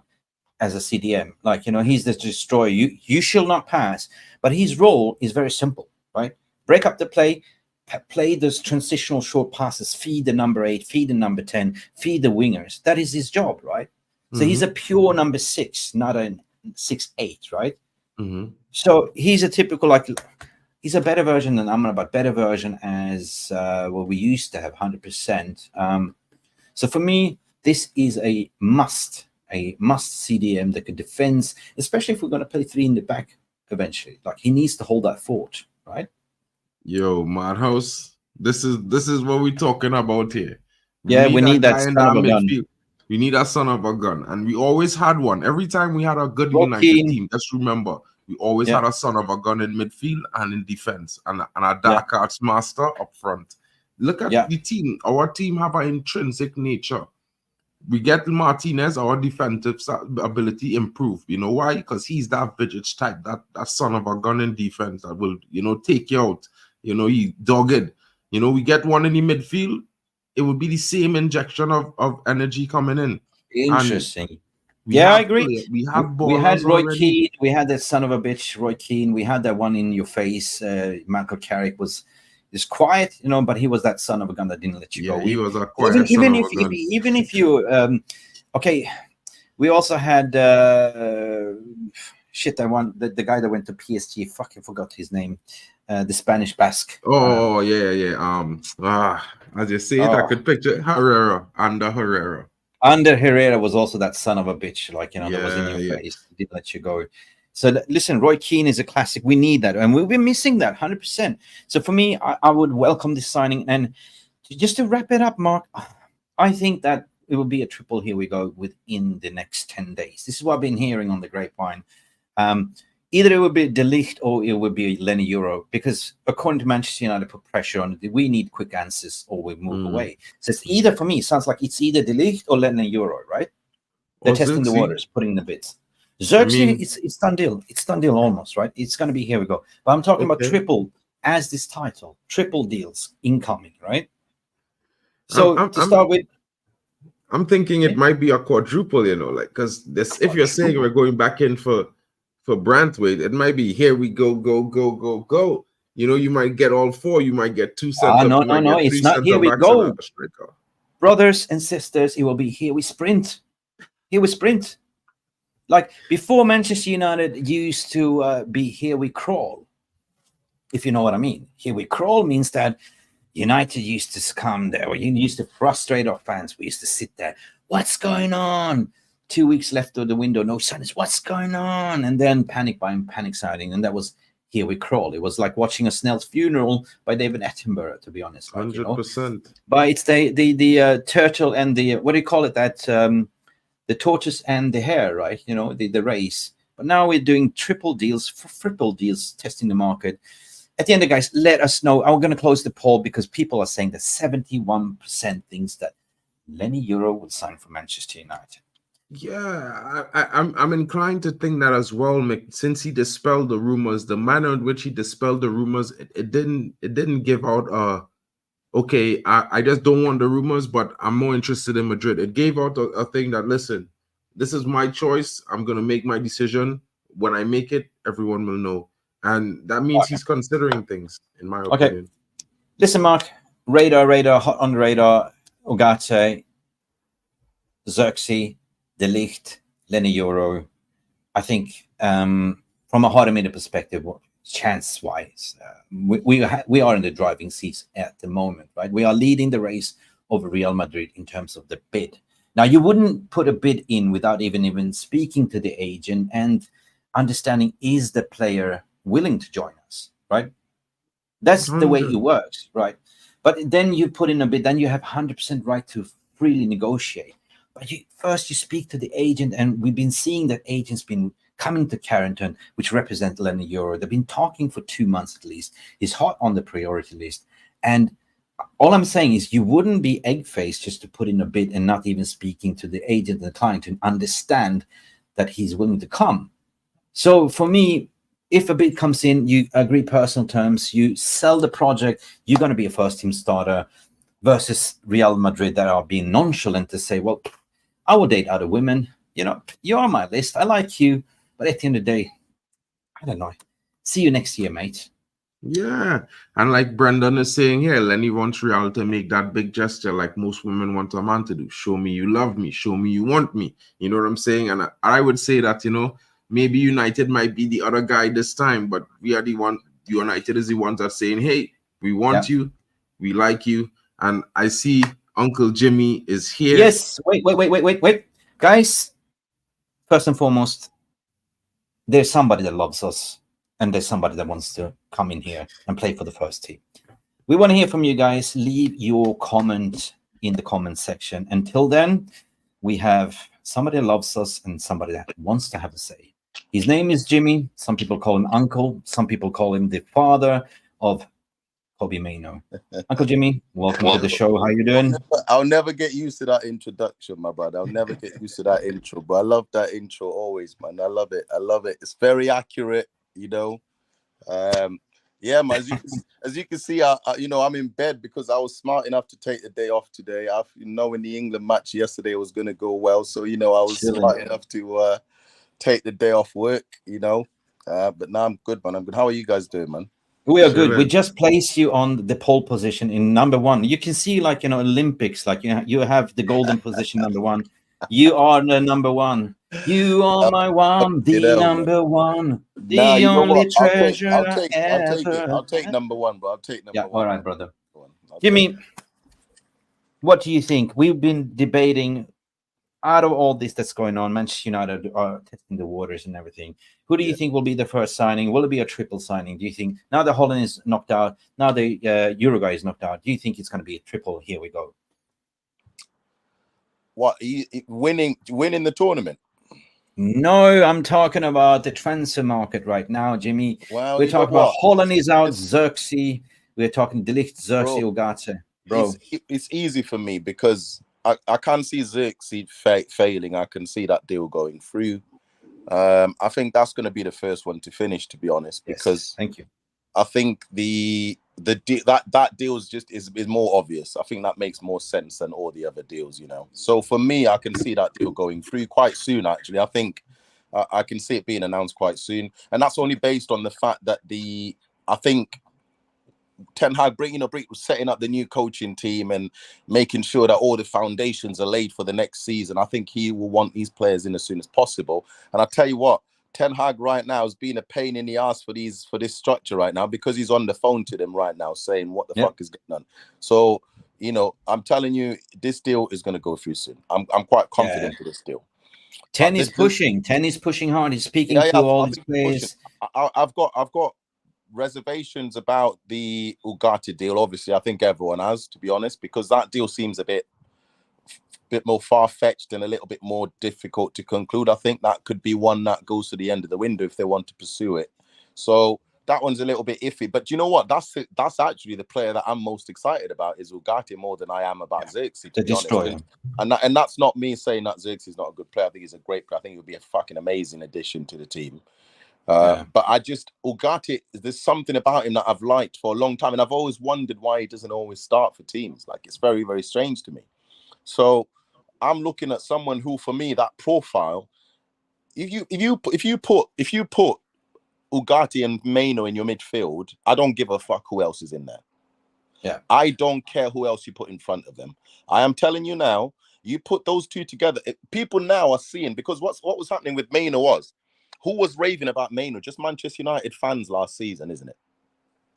S1: as a CDM. Like, you know, he's the destroyer. You shall not pass. But his role is very simple, right? Break up the play, play those transitional short passes, feed the number 8, feed the number 10, feed the wingers. That is his job, right? So he's a pure number 6, not a 6-8, right? So he's a typical, like, he's a better version than Amrabat, better version as what we used to have, 100%. So for me, this is a must CDM that could defend, especially if we're going to play 3 in the back eventually. Like, he needs to hold that fort, right?
S2: Yo, Madhouse, this is what we're talking about here.
S1: We need that son of a gun.
S2: We need a son of a gun, and we always had one. Every time we had a good United team, let's remember, we always had a son of a gun in midfield and in defense, and a dark arts master up front. Look at the team. Our team have an intrinsic nature. We get Martinez, our defensive ability improved. You know why? Because he's that Vidic type, that son of a gun in defense that will, you know, take you out. You know, he dogged. You know, we get one in the midfield, it would be the same injection of energy coming in.
S1: Interesting. I agree.
S2: We have
S1: we had Roy Keane. We had that son of a bitch, Roy Keane. We had that one in your face. Michael Carrick was quiet, you know, but he was that son of a gun that didn't let you go.
S2: He was a quiet
S1: even if you okay. We also had the guy that went to PSG. Fucking forgot his name. The Spanish Basque.
S2: As you say it, I could picture Herrera.
S1: Under Herrera was also that son of a bitch, like, you know, that was in your face, didn't let you go. So listen, Roy Keane is a classic. We need that, and we've been missing that 100%. So for me, I would welcome this signing. And just to wrap it up, Mark, I think that it will be a triple. Here we go within the next 10 days. This is what I've been hearing on the grapevine. Either it would be De Ligt or it would be Lenny Euro, because according to Manchester United, put pressure on it. We need quick answers or we move away. So it's either, for me, it sounds like it's either De Ligt or Lenny Euro, right? They're testing the waters, putting the bits. Zirkzee, it's done deal. It's done deal almost, right? It's going to be here we go. But I'm talking about triple as this title. Triple deals incoming, right? So to start with,
S2: I'm thinking it might be a quadruple, you know, like, because this, if you're saying we're going back in for Brantwaite, it might be here we go. You know, you might get all 4. You might get 2 center.
S1: No. It's not here we go. Brothers and sisters, it will be here we sprint. Here we sprint. Like before, Manchester United used to be here we crawl. If you know what I mean. Here we crawl means that United used to come there. We used to frustrate our fans. We used to sit there. What's going on? 2 weeks left of the window, no signings. What's going on? And then panic buying, panic signing, and that was here we crawl. It was like watching a Snell's funeral by David Attenborough, to be honest. Like,
S2: 100%.
S1: You know? But it's the turtle and the what do you call it? That the tortoise and the hare, right? You know, the race. But now we're doing triple deals, triple deals, testing the market. At the end, guys, let us know. I'm going to close the poll because people are saying that 71% thinks that Lenny Euro will sign for Manchester United.
S2: Yeah, I'm inclined to think that as well, Mick. Since he dispelled the rumors, the manner in which he dispelled the rumors, it didn't give out okay, I just don't want the rumors, but I'm more interested in Madrid. It gave out a thing that, listen, this is my choice. I'm gonna make my decision. When I make it, everyone will know. And that means he's considering things, in my opinion.
S1: Listen, Mark, radar, hot on the radar, Ugarte, Zirkzee, Ligt, Euro. I think from a hard-minute perspective, chance-wise, we are in the driving seat at the moment, right? We are leading the race over Real Madrid in terms of the bid. Now, you wouldn't put a bid in without even speaking to the agent and understanding, is the player willing to join us, right? That's the way it works, right? But then you put in a bid, then you have 100% right to freely negotiate. But first you speak to the agent, and we've been seeing that agents been coming to Carrington, which represent Euro. They've been talking for 2 months at least. He's hot on the priority list. And all I'm saying is you wouldn't be egg-faced just to put in a bid and not even speaking to the agent and the client to understand that he's willing to come. So for me, if a bid comes in, you agree personal terms, you sell the project, you're going to be a first-team starter, versus Real Madrid that are being nonchalant to say, well, I will date other women. You know, you're on my list. I like you. But at the end of the day, I don't know. See you next year, mate.
S2: Yeah. And like Brendan is saying here, Lenny wants Real to make that big gesture like most women want a man to do. Show me you love me. Show me you want me. You know what I'm saying? And I would say that, you know, maybe United might be the other guy this time, but we are the one. United is the ones that are saying, hey, we want you. We like you. And I see Uncle Jimmy is here.
S1: Yes. Wait. Guys, first and foremost, there's somebody that loves us, and there's somebody that wants to come in here and play for the first team. We want to hear from you guys. Leave your comment in the comment section. Until then, we have somebody that loves us and somebody that wants to have a say. His name is Jimmy. Some people call him Uncle. Some people call him the father of Kobbie Mainoo. Uncle Jimmy, welcome to the show. How you doing?
S3: I'll never get used to that introduction, my brother. I'll never get used to that intro, but I love that intro always, man. I love it. It's very accurate, you know. Yeah, man. As you can see, you know, I'm in bed because I was smart enough to take the day off today. Knowing the England match yesterday was going to go well, so you know I was smart enough to take the day off work, you know. But now I'm good, man. I'm good. How are you guys doing, man?
S1: We are good. We just placed you on the pole position in #1. You can see, like, you know, Olympics, like, you have the golden position #1. You are the #1. You are my one, the #1, the only treasure
S3: I'll take it. I'll take #1, bro. I'll take #1.
S1: All right, brother. Jimmy, what do you think? We've been debating out of all this that's going on. Manchester United are testing the waters and everything. Who do you think will be the first signing? Will it be a triple signing? Do you think now the Hollnd is knocked out, now the Uruguay is knocked out, do you think it's going to be a triple? Here we go.
S3: What, winning the tournament?
S1: No, I'm talking about the transfer market right now, Jimmy.
S3: Well,
S1: we're talking about Hollnd is out, Zirkzee. We're talking Ligt, Zirkzee, Ugarte. Bro,
S3: it's easy for me because I can't see Zirkzee failing. I can see that deal going through. I think that's going to be the first one to finish, to be honest, because
S1: thank you.
S3: I think that deal is more obvious. I think that makes more sense than all the other deals, you know. So for me, I can see that deal going through quite soon. Actually, I think I can see it being announced quite soon, and that's only based on the fact that I think Ten Hag setting up the new coaching team and making sure that all the foundations are laid for the next season. I think he will want these players in as soon as possible. And I tell you what, Ten Hag right now has been a pain in the ass for this structure right now, because he's on the phone to them right now saying what the fuck is going on. So, you know, I'm telling you, this deal is going to go through soon. I'm quite confident for this deal.
S1: Ten is pushing hard. He's speaking to all his players.
S3: I've got reservations about the Ugarte deal. Obviously, I think everyone has, to be honest, because that deal seems a bit more far-fetched and a little bit more difficult to conclude. I think that could be one that goes to the end of the window if they want to pursue it. So that one's a little bit iffy. But you know what? That's actually the player that I'm most excited about is Ugarte more than I am about Zirkzee, to be honest. And that's not me saying that Zirkzee is not a good player. I think he's a great player. I think he would be a fucking amazing addition to the team. But Ugarte, there's something about him that I've liked for a long time, and I've always wondered why he doesn't always start for teams. Like, it's very, very strange to me. So I'm looking at someone who, for me, that profile. If you put Ugarte and Maino in your midfield, I don't give a fuck who else is in there.
S1: Yeah,
S3: I don't care who else you put in front of them. I am telling you now, you put those two together. People now are seeing, because what was happening with Maino was, who was raving about Maino? Just Manchester United fans last season, isn't it?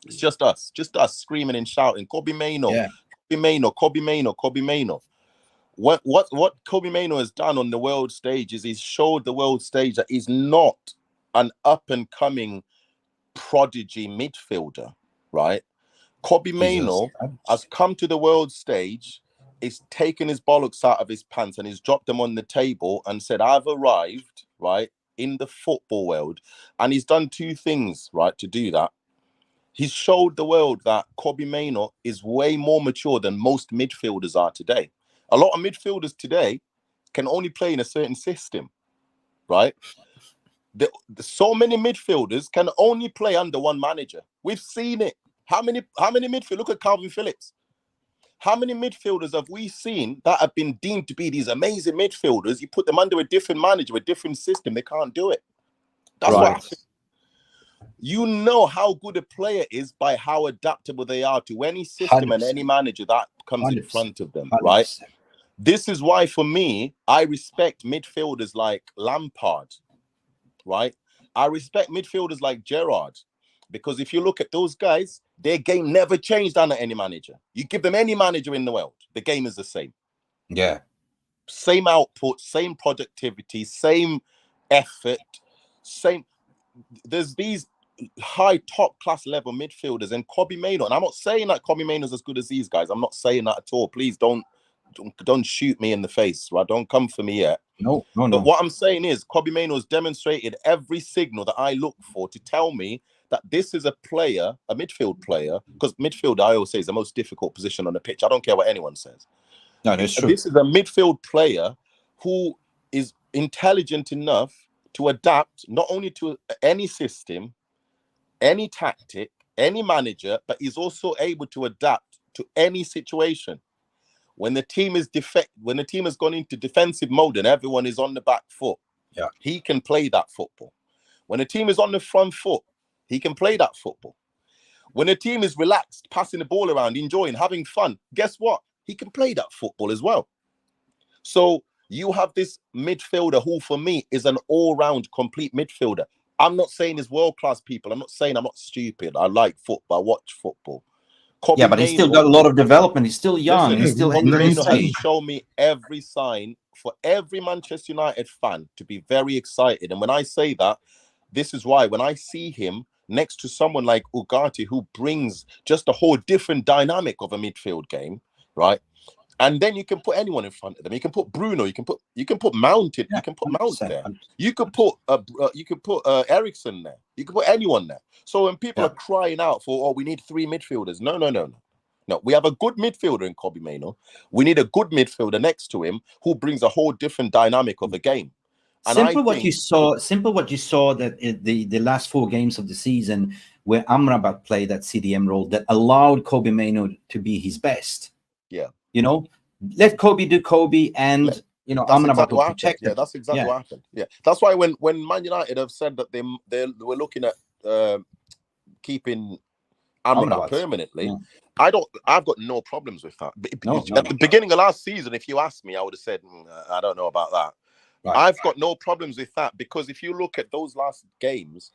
S3: It's just us screaming and shouting, Kobe Maino, Kobe Maino, Kobe Maino, Kobe Maino. What Kobe Maino has done on the world stage is he's showed the world stage that he's not an up-and-coming prodigy midfielder, right? Kobe Maino has come to the world stage, he's taken his bollocks out of his pants and he's dropped them on the table and said, I've arrived, right, in the football world. And he's done two things, right, to do that. He's showed the world that Kobe Maino is way more mature than most midfielders are today. A lot of midfielders today can only play in a certain system, right? So many midfielders can only play under one manager. We've seen it. How many midfielders? Look at Calvin Phillips. How many midfielders have we seen that have been deemed to be these amazing midfielders? You put them under a different manager, a different system, they can't do it. That's what you know how good a player is by how adaptable they are to any system 100%. And any manager that comes 100%. In front of them, 100%. Right? This is why, for me, I respect midfielders like Lampard, right? I respect midfielders like Gerrard, because if you look at those guys, their game never changed under any manager. You give them any manager in the world, the game is the same.
S1: Yeah.
S3: Same output, same productivity, same effort, same. There's these high top class level midfielders, and Kobe Maino, and I'm not saying that Kobe Maino is as good as these guys. I'm not saying that at all. Please don't shoot me in the face, right? Don't come for me yet.
S1: No.
S3: But what I'm saying is Kobe Maino has demonstrated every signal that I look for to tell me that this is a player, a midfield player, because midfield, I always say, is the most difficult position on the pitch. I don't care what anyone says.
S1: No, that's true.
S3: This is a midfield player who is intelligent enough to adapt not only to any system, any tactic, any manager, but he's also able to adapt to any situation. When the team is when the team has gone into defensive mode and everyone is on the back foot, he can play that football. When the team is on the front foot, he can play that football. When the team is relaxed, passing the ball around, enjoying, having fun, guess what? He can play that football as well. So you have this midfielder who, for me, is an all-round complete midfielder. I'm not saying he's world-class people. I'm not saying I'm not stupid. I like football. I watch football.
S1: Kobe but he's still got a lot of development. He's still young.
S3: Listen,
S1: he's still
S3: has shown me every sign for every Manchester United fan to be very excited. And when I say that, this is why when I see him next to someone like Ugarte, who brings just a whole different dynamic of a midfield game, right? And then you can put anyone in front of them. You can put Bruno. You can put Mount. You can put Mount there. You could put Eriksen there. You can put anyone there. So when people are crying out for, we need 3 midfielders. No. We have a good midfielder in Kobe Maino. We need a good midfielder next to him who brings a whole different dynamic of the game. And
S1: simple what you saw that in the last 4 games of the season where Amrabat played that CDM role that allowed Kobe Maino to be his best.
S3: Yeah.
S1: You know, let Kobe do Kobe, and Amrabat will protect him.
S3: Yeah, that's exactly what happened. Yeah, that's why when Man United have said that they were looking at keeping Amrabat permanently, I've got no problems with that. At the beginning of last season, if you asked me, I would have said I don't know about that. Right. I've got no problems with that, because if you look at those last games,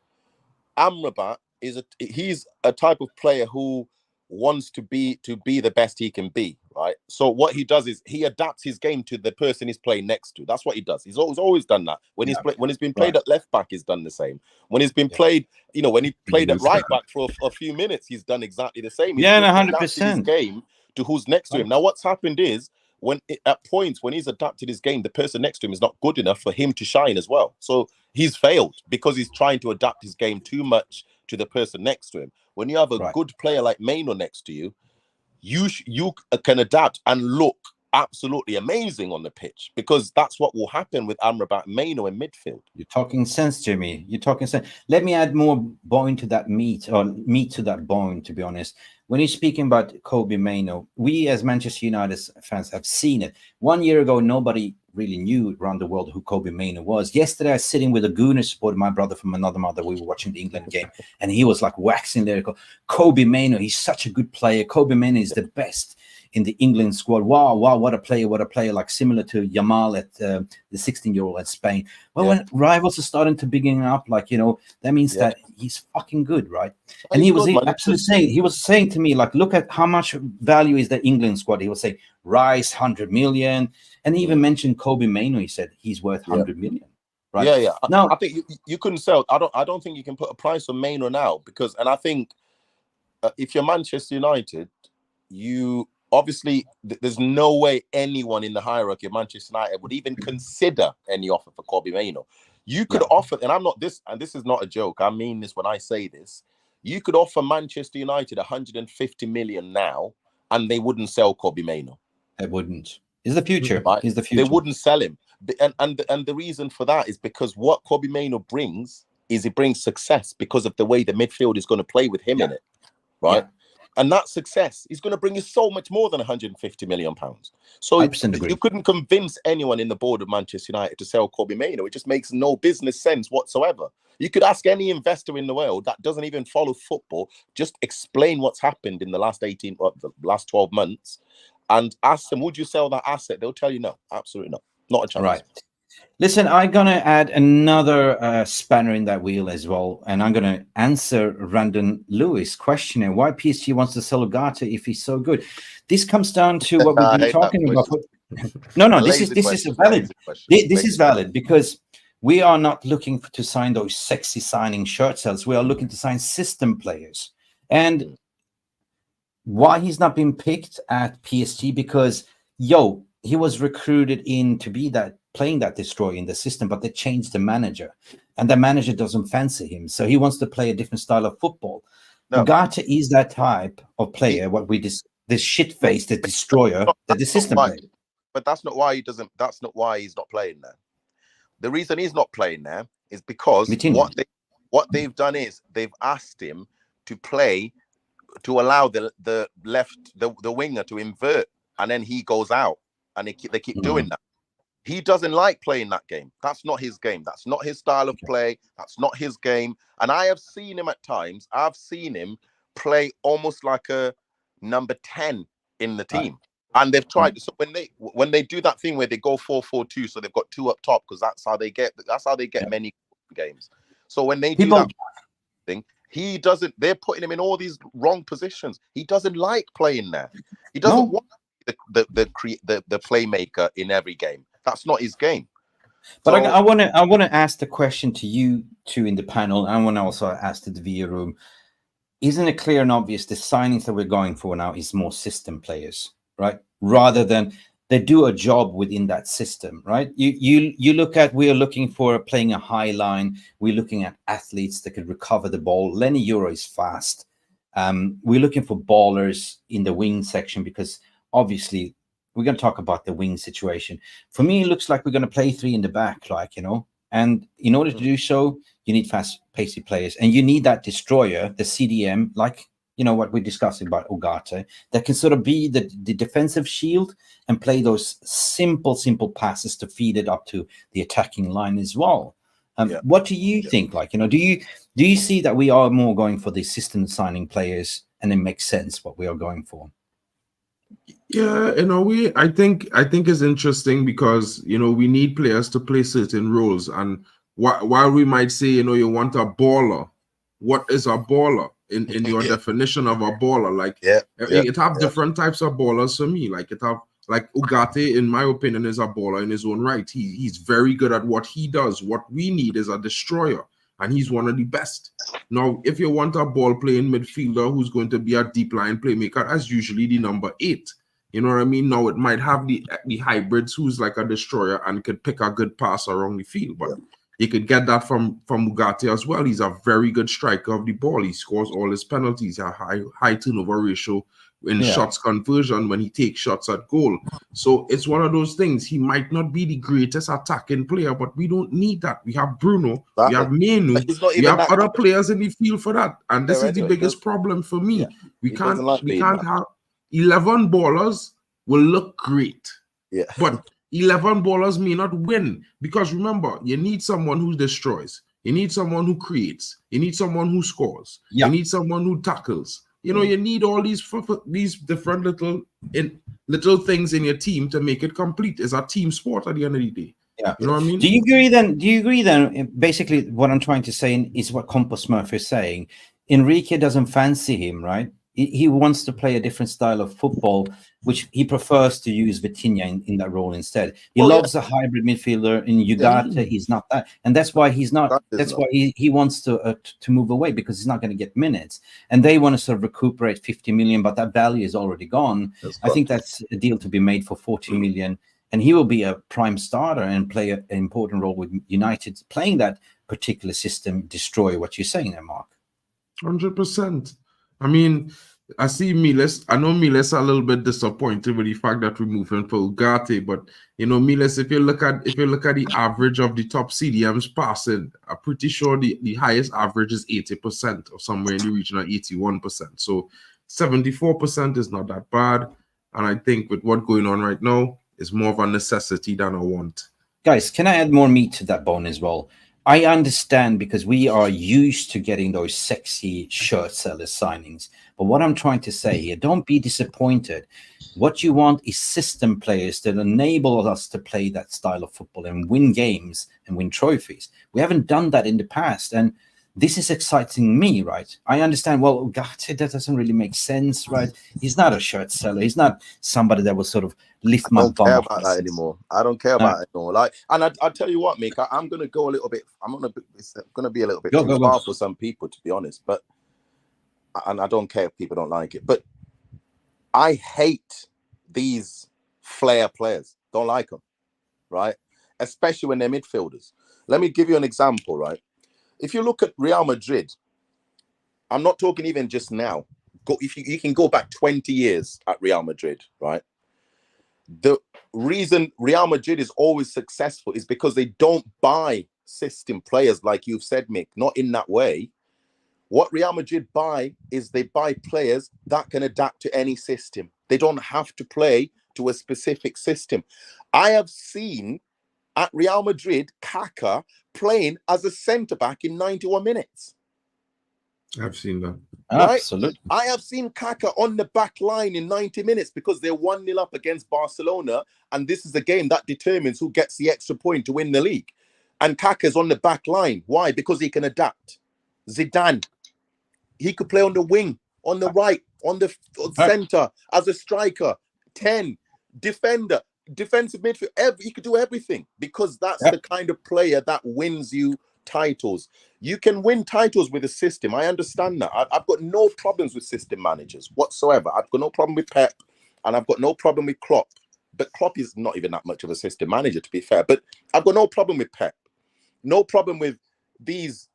S3: Amrabat he's a type of player who wants to be the best he can be, right? So what he does is he adapts his game to the person he's playing next to. That's what he does. He's always done that. When he's been played at left back, he's done the same. When he's been played, when he played at right back for a few minutes, he's done exactly the same. He's
S1: 100%.
S3: His game to who's next to him. Now, what's happened is at points when he's adapted his game, the person next to him is not good enough for him to shine as well. So he's failed because he's trying to adapt his game too much to the person next to him. When you have a good player like Maino next to you, you can adapt and look absolutely amazing on the pitch, because that's what will happen with Amrabat and Maino in midfield.
S1: You're talking sense, Jimmy. You're talking sense. Let me add more bone to that meat, or meat to that bone, to be honest. When you're speaking about Kobbie Mainoo, we as Manchester United fans have seen it. 1 year ago, nobody really knew around the world who Kobbie Mainoo was. Yesterday, I was sitting with a Gooner supporter, my brother from another mother. We were watching the England game, and he was like waxing lyrical. Kobbie Mainoo, he's such a good player. Kobbie Mainoo is the best in the England squad. Wow, what a player, like similar to Yamal at the 16-year-old at Spain. Well, when rivals are starting to begin up, like, you know, that means that he's fucking good, right? And he was saying to me, like, look at how much value is the England squad. He was saying Rice 100 million, and he even mentioned Kobbie Mainoo. He said he's worth 100 million. Right?
S3: Yeah.
S1: Now,
S3: I think you couldn't sell. I don't think you can put a price on Mainoo now, because, and I think if you're Manchester United, you obviously there's no way anyone in the hierarchy of Manchester United would even consider any offer for Kobbie Mainoo. You could offer, and I'm not this, and this is not a joke, I mean this when I say this, you could offer Manchester United 150 million now, and they wouldn't sell Kobbie Mainoo.
S1: They wouldn't. He's the future.
S3: Right?
S1: He's the future.
S3: They wouldn't sell him. And the reason for that is because what Kobbie Mainoo brings is he brings success because of the way the midfield is going to play with him in it. Right? And that success is going to bring you so much more than 150 million pounds. So you couldn't convince anyone in the board of Manchester United to sell Kobbie Mainoo. It just makes no business sense whatsoever. You could ask any investor in the world that doesn't even follow football, just explain what's happened in the last the last 12 months, and ask them, would you sell that asset? They'll tell you no, absolutely not. Not a chance.
S1: Right. Listen, I'm going to add another spanner in that wheel as well, and I'm going to answer Brandon Lewis questioning why PSG wants to sell Ugarte if he's so good. This comes down to what we've been talking about. No, this is valid. This is valid because we are not looking to sign those sexy signing shirt sales. We are looking to sign system players. And why he's not been picked at PSG, because, he was recruited in to be playing that destroyer in the system, but they changed the manager, and the manager doesn't fancy him, so he wants to play a different style of football. Ugarte is that type of player, this shit face, the destroyer, the system player.
S3: But that's not why that's not why he's not playing there. The reason he's not playing there is because what they've done is they've asked him to play, to allow the winger to invert, and then he goes out, and they keep doing that. He doesn't like playing that game. That's not his game. That's not his style of play. That's not his game. And I have seen him at times. I've seen him play almost like a number 10 in the team. And they've tried. So when they do that thing where they go 4-4-2, so they've got two up top, because that's how they get many games. So when they do that thing, he doesn't. They're putting him in all these wrong positions. He doesn't like playing there. He doesn't want the playmaker in every game. That's not his game.
S1: But so, I want to ask the question to you two in the panel. I want to also ask to the via room. Isn't it clear and obvious the signings that we're going for now is more system players, right? Rather than they do a job within that system, right? You look at, we are looking for playing a high line. We're looking at athletes that could recover the ball. Lenny Euro is fast. We're looking for ballers in the wing section, because obviously we're going to talk about the wing situation. For me, it looks like we're going to play three in the back, and in order to do so, you need fast, pacey players, and you need that destroyer, the CDM, what we're discussing about Ugarte, that can sort of be the defensive shield and play those simple passes to feed it up to the attacking line as well. What do you think? Do you see that we are more going for the system signing players, and it makes sense what we are going for?
S2: Yeah, in a way, I think it's interesting because we need players to play certain roles, and while we might say you want a baller, what is a baller in your definition of a baller? It have different types of ballers for me. Ugarte, in my opinion, is a baller in his own right. He's very good at what he does. What we need is a destroyer, and he's one of the best. Now, if you want a ball-playing midfielder who's going to be a deep-line playmaker, that's usually the number 8. You know what I mean? Now, it might have the hybrids who's like a destroyer and could pick a good pass around the field. But You could get that from Ugarte as well. He's a very good striker of the ball. He scores all his penalties. He has high turnover ratio in shots conversion when he takes shots at goal. So it's one of those things. He might not be the greatest attacking player, but we don't need that. We have Bruno, we have Menu, we have other players in the field for that. And this is the biggest problem for me. We can't have 11 ballers will look great. Yeah. But 11 ballers may not win, because remember, you need someone who destroys. You need someone who creates. You need someone who scores. You need someone who tackles. You know, you need all these different little things in your team to make it complete. It's a team sport at the end of the day. Yeah. You know what I mean?
S1: Do you agree then? Basically, what I'm trying to say is what Compass Smurf is saying. Enrique doesn't fancy him, right? He wants to play a different style of football, which he prefers to use Vitinha in that role instead. He loves a hybrid midfielder. In Ugarte, he's not that, and that's why he's not. That's why he wants to move away, because he's not going to get minutes, and they want to sort of recuperate 50 million, but that value is already gone. I think that's a deal to be made for 40 million, and he will be a prime starter and play an important role with United, playing that particular system. Destroy what you're saying there, Mark.
S2: 100%. I mean, I see Miles. I know Miles a little bit disappointed with the fact that we moved him for Ugarte, but you know, Miles, if you look at the average of the top CDMs passing, I'm pretty sure the highest average is 80% or somewhere in the region of 81%. So 74% is not that bad. And I think with what's going on right now, it's more of a necessity than a want.
S1: Guys, can I add more meat to that bone as well? I understand, because we are used to getting those sexy shirt sellers signings. But what I'm trying to say here, don't be disappointed. What you want is system players that enable us to play that style of football and win games and win trophies. We haven't done that in the past. And this is exciting me, right? I understand, well, Ugarte, that doesn't really make sense, right? He's not a shirt seller. He's not somebody that will sort of lift my bum.
S3: I don't care about that anymore. I don't care about it anymore. Like, and I tell you what, Mick, I'm going to go a little bit. It's going to be a little bit too far for some people, to be honest. But, and I don't care if people don't like it. But I hate these flair players. Don't like them, right? Especially when they're midfielders. Let me give you an example, right? If you look at Real Madrid, I'm not talking even just now. If you can go back 20 years at Real Madrid, right? The reason Real Madrid is always successful is because they don't buy system players, like you've said, Mick, not in that way. What Real Madrid buy is they buy players that can adapt to any system. They don't have to play to a specific system. I have seen at Real Madrid, Kaká playing as a centre-back in 91 minutes.
S2: I've seen that.
S1: Right? Absolutely.
S3: I have seen Kaká on the back line in 90 minutes because they're 1-0 up against Barcelona, and this is the game that determines who gets the extra point to win the league. And Kaká's on the back line. Why? Because he can adapt. Zidane, he could play on the wing, on the right, on the centre, as a striker, 10, defender, defensive midfield. He could do everything, because that's the kind of player that wins you titles. You can win titles with a system. I understand that. I've got no problems with system managers whatsoever. I've got no problem with Pep, and I've got no problem with Klopp. But Klopp is not even that much of a system manager, to be fair. But I've got no problem with Pep. No problem with these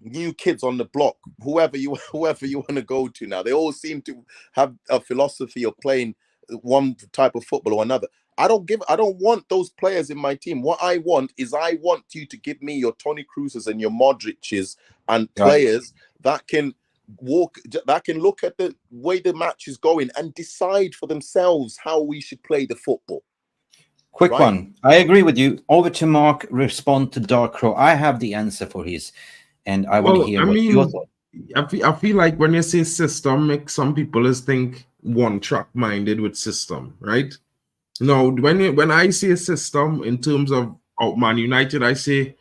S3: new kids on the block, whoever you want to go to now. They all seem to have a philosophy of playing one type of football or another. I don't want those players in my team. What I want you to give me your Toni Krooses and your Modric's and players that can look at the way the match is going and decide for themselves how we should play the football.
S1: Quick one. I agree with you. Over to Mark, respond to Dark Crow. I have the answer for his, and I want to hear what your thought.
S2: I feel like when you say system, make some people think one-track minded with system, right? No, when I say system in terms of Man United, I say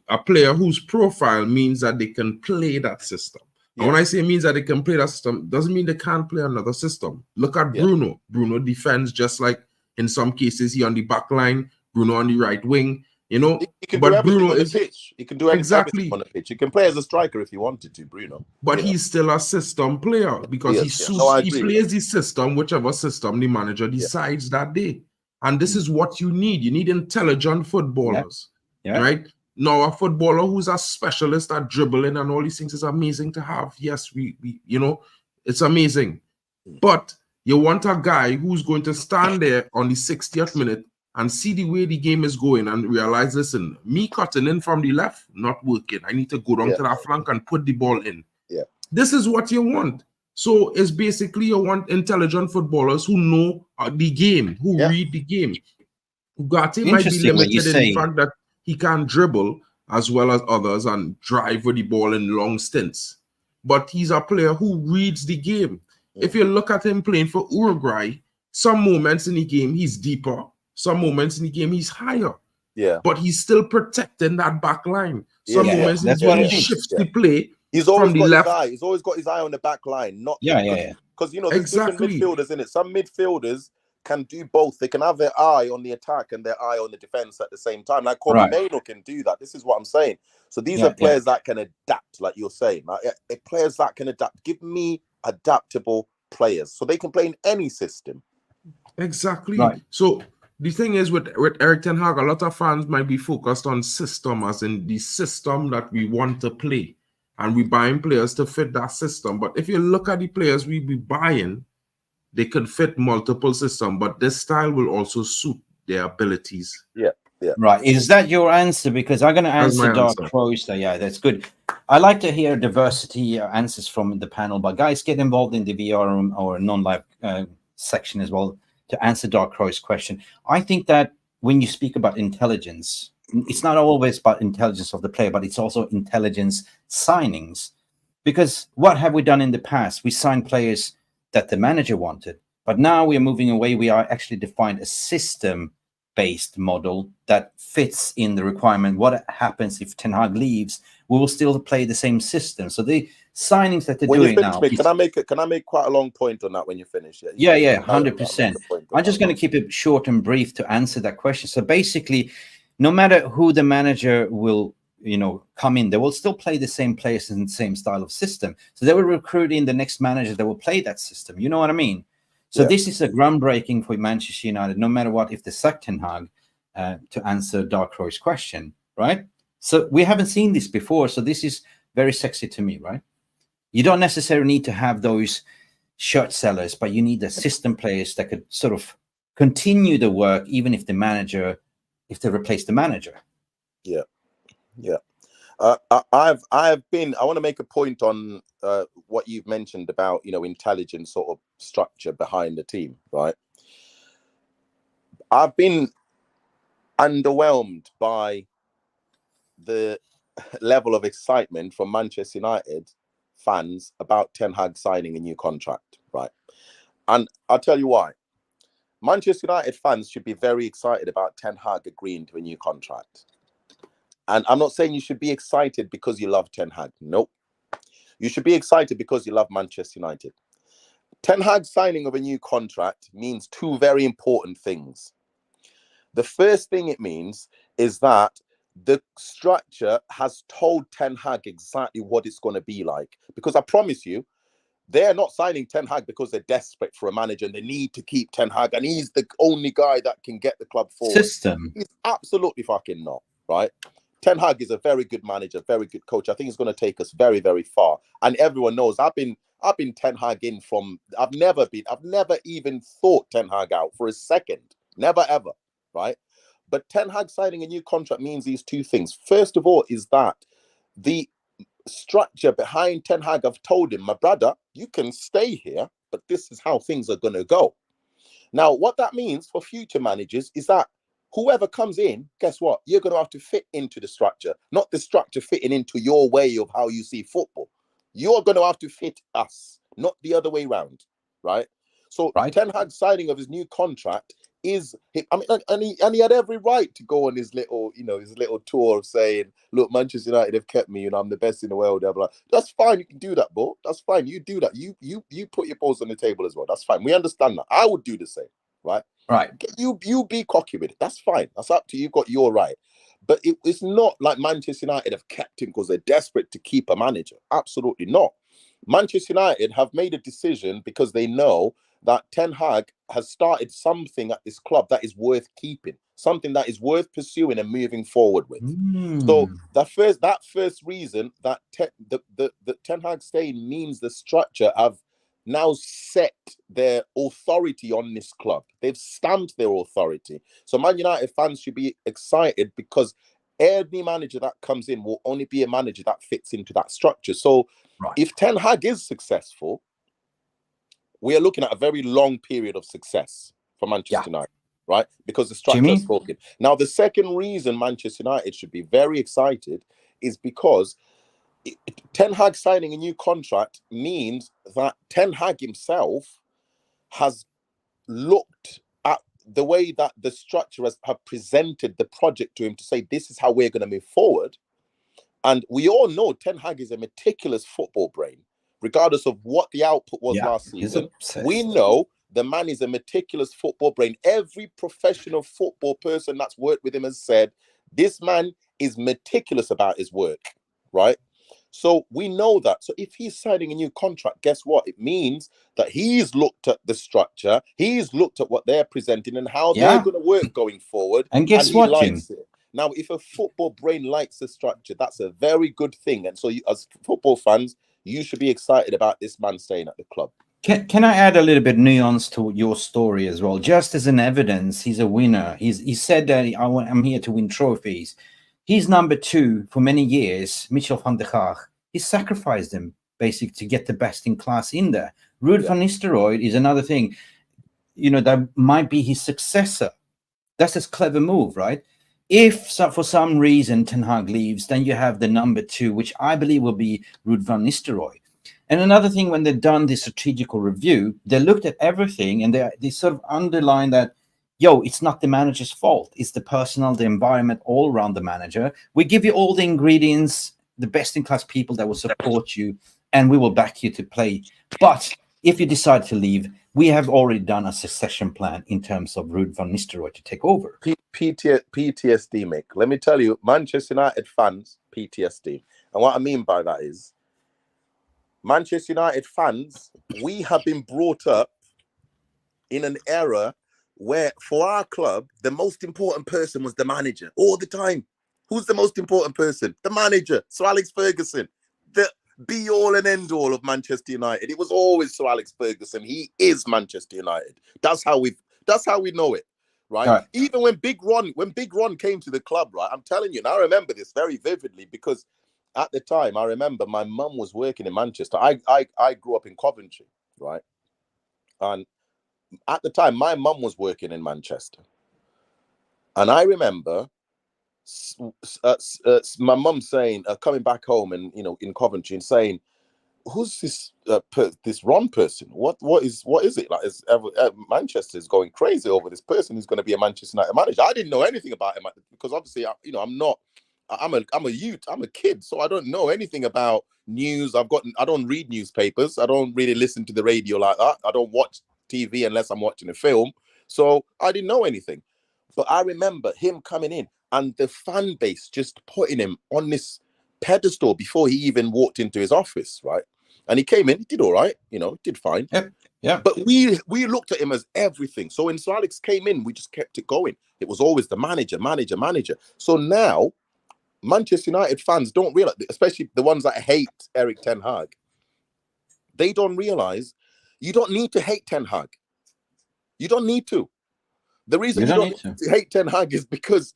S2: a player whose profile means that they can play that system. And when I say means that they can play that system, doesn't mean they can't play another system. Look at Bruno. Bruno defends just like in some cases he on the back line, Bruno on the right wing. You know,
S3: he can do everything on the pitch. He can do everything on the pitch. He can play as a striker if he wanted to, Bruno.
S2: But he's still a system player because he plays the system, whichever system the manager decides that day. And this is what you need. You need intelligent footballers, right? Now, a footballer who's a specialist at dribbling and all these things is amazing to have. Yes, we you know, it's amazing. But you want a guy who's going to stand there on the 60th minute and see the way the game is going and realize, listen, me cutting in from the left, not working. I need to go down to that flank and put the ball in.
S3: Yeah.
S2: This is what you want. So it's basically you want intelligent footballers who know the game, who read the game. Ugarte might be limited in the fact that he can dribble as well as others and drive with the ball in long stints. But he's a player who reads the game. If you look at him playing for Uruguay, some moments in the game he's deeper, some moments in the game he's higher. Yeah. But he's still protecting that back line. Some moments in the game he shifts the play.
S3: He's always got his eye. He's always got his eye on the back line. Not because you know there's different midfielders in it. Some midfielders can do both. They can have their eye on the attack and their eye on the defense at the same time. Like Kobe Mano can do that. This is what I'm saying. So these are players that can adapt, like you're saying. Like, players that can adapt. Give me adaptable players so they can play in any system.
S2: Exactly. So the thing is with Erik ten Hag, a lot of fans might be focused on system, as in the system that we want to play. And we're buying players to fit that system. But if you look at the players we be buying, they can fit multiple systems, but this style will also suit their abilities.
S3: Yeah.
S1: Right. Is that your answer? Because I'm going to answer Dark Crows. Yeah, that's good. I like to hear diversity answers from the panel, but guys, get involved in the VR room or non-live section as well to answer Dark Crow's question. I think that when you speak about intelligence, it's not always about intelligence of the player, but it's also intelligence signings. Because what have we done in the past? We signed players that the manager wanted, but now we are moving away. We are actually defined a system-based model that fits in the requirement. What happens if Ten Hag leaves? We will still play the same system. So the signings that they're doing now.
S3: Can I make quite a long point on that when you finish?
S1: Yeah, 100%. I'm just going to keep it short and brief to answer that question. So basically, no matter who the manager will, come in, they will still play the same players in the same style of system. So they will recruit in the next manager that will play that system. You know what I mean? So this is a groundbreaking for Manchester United, no matter what, if they sack Ten Hag, to answer Dark Crow's question, right? So we haven't seen this before. So this is very sexy to me, right? You don't necessarily need to have those shirt sellers, but you need the system players that could sort of continue the work, even if if they replace the manager.
S3: Yeah. I want to make a point on what you've mentioned about, intelligent sort of structure behind the team, right? I've been underwhelmed by the level of excitement from Manchester United fans about Ten Hag signing a new contract, right? And I'll tell you why. Manchester United fans should be very excited about Ten Hag agreeing to a new contract. And I'm not saying you should be excited because you love Ten Hag. Nope. You should be excited because you love Manchester United. Ten Hag signing of a new contract means two very important things. The first thing it means is that the structure has told Ten Hag exactly what it's going to be like. Because I promise you, they're not signing Ten Hag because they're desperate for a manager and they need to keep Ten Hag and he's the only guy that can get the club forward.
S1: System.
S3: He's absolutely fucking not, right? Ten Hag is a very good manager, very good coach. I think he's going to take us very, very far. And everyone knows I've been Ten Hag in from. I've never even thought Ten Hag out for a second. Never ever, right? But Ten Hag signing a new contract means these two things. First of all, is that the structure behind Ten Hag have told him, my brother, you can stay here, but this is how things are going to go. Now, what that means for future managers is that whoever comes in, guess what? You're going to have to fit into the structure, not the structure fitting into your way of how you see football. You're going to have to fit us, not the other way around, right? So Ten Hag signing of his new contract is, and he had every right to go on his little, his little tour of saying, look, Manchester United have kept me, I'm the best in the world, blah, blah. That's fine. You can do that, bro. That's fine. You do that. You put your balls on the table as well. That's fine. We understand that. I would do the same, right?
S1: Right.
S3: You be cocky with it. That's fine. That's up to you. You've got your right. But it's not like Manchester United have kept him because they're desperate to keep a manager. Absolutely not. Manchester United have made a decision because they know that Ten Hag has started something at this club that is worth keeping, something that is worth pursuing and moving forward with. So that first reason that the Ten Hag staying means the structure have now set their authority on this club. They've stamped their authority. So Man United fans should be excited, because any manager that comes in will only be a manager that fits into that structure. So if Ten Hag is successful, we are looking at a very long period of success for Manchester United, right? Because the structure is spoken. Now, the second reason Manchester United should be very excited is because Ten Hag signing a new contract means that Ten Hag himself has looked at the way that the structure have presented the project to him to say, this is how we're going to move forward. And we all know Ten Hag is a meticulous football brain, regardless of what the output was last season. We know the man is a meticulous football brain. Every professional football person that's worked with him has said, this man is meticulous about his work, right? So we know that. So if he's signing a new contract, guess what? It means that he's looked at the structure, he's looked at what they're presenting and how they're going to work going forward.
S1: And guess what, Jim?
S3: Now, if a football brain likes the structure, that's a very good thing. And so you, as football fans, you should be excited about this man staying at the club.
S1: Can I add a little bit nuance to your story as well? Just as an evidence, he's a winner. He said that I'm here to win trophies. He's number 2 for many years, Michel van der Gaag. He sacrificed him basically to get the best in class in there. Ruud van Nistelrooy is another thing. You know, that might be his successor. That's a clever move, right? If for some reason Ten Hag leaves, then you have the number 2, which I believe will be Ruud van Nistelrooy. And another thing, when they've done this strategical review, they looked at everything and they sort of underlined that, yo, it's not the manager's fault. It's the personnel, the environment all around the manager. We give you all the ingredients, the best-in-class people that will support you, and we will back you to play. But if you decide to leave, we have already done a succession plan in terms of Ruud van Nistelrooy to take over.
S3: PTSD, Mick. Let me tell you, Manchester United fans, PTSD. And what I mean by that is, Manchester United fans, we have been brought up in an era where, for our club, the most important person was the manager all the time. Who's the most important person? The manager, Sir Alex Ferguson, the be-all and end-all of Manchester United. It was always Sir Alex Ferguson. He is Manchester United. That's how we know it, right? Even when Big Ron came to the club, right? I'm telling you, and I remember this very vividly, because at the time, I remember my mum was working in Manchester. I grew up in Coventry, right? And at the time, my mum was working in Manchester. And I remember my mum saying, coming back home and, you know, in Coventry, and saying, who's this this Ron person? What is it? Like, Manchester is going crazy over this person who's going to be a Manchester United manager. I didn't know anything about him, because obviously, I'm a youth, I'm a kid, so I don't know anything about news. I don't read newspapers. I don't really listen to the radio like that. I don't watch TV unless I'm watching a film. So I didn't know anything. But I remember him coming in and the fan base just putting him on this pedestal before he even walked into his office, right? And he came in, he did all right, you know, did fine.
S1: Yeah.
S3: But we looked at him as everything. So when Sir Alex came in, we just kept it going. It was always the manager. So now, Manchester United fans don't realize, especially the ones that hate Erik Ten Hag, they don't realize you don't need to hate Ten Hag. You don't need to. The reason you don't need to hate Ten Hag is because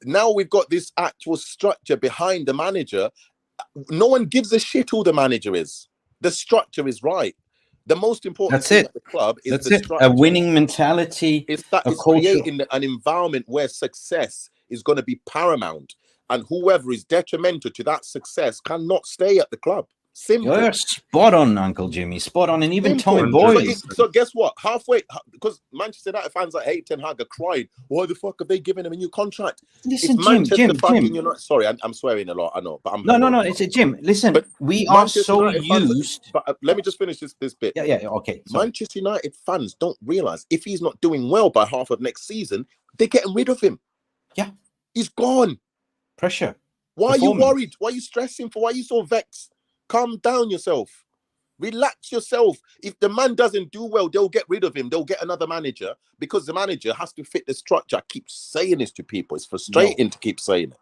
S3: now we've got this actual structure behind the manager. No one gives a shit who the manager is. The structure is right. The most important thing at the club is the structure.
S1: A winning mentality.
S3: It's creating an environment where success is going to be paramount. And whoever is detrimental to that success cannot stay at the club. Simple.
S1: You're spot on, Uncle Jimmy. Spot on. And even Tommy Boyd.
S3: So guess what? Halfway, because Manchester United fans that hate Ten Hag are crying, why the fuck have they given him a new contract?
S1: Listen, Jim.
S3: Sorry, I'm swearing a lot, I know. But
S1: No. It's a Jim. Listen, but we are so used.
S3: But let me just finish this bit.
S1: Yeah, okay.
S3: Sorry. Manchester United fans don't realize if he's not doing well by half of next season, they're getting rid of him.
S1: Yeah.
S3: He's gone.
S1: Pressure.
S3: Why are you worried? Why are you stressing for? Why are you so vexed? Calm down yourself. Relax yourself. If the man doesn't do well, they'll get rid of him. They'll get another manager because the manager has to fit the structure. I keep saying this to people. It's frustrating to keep saying it.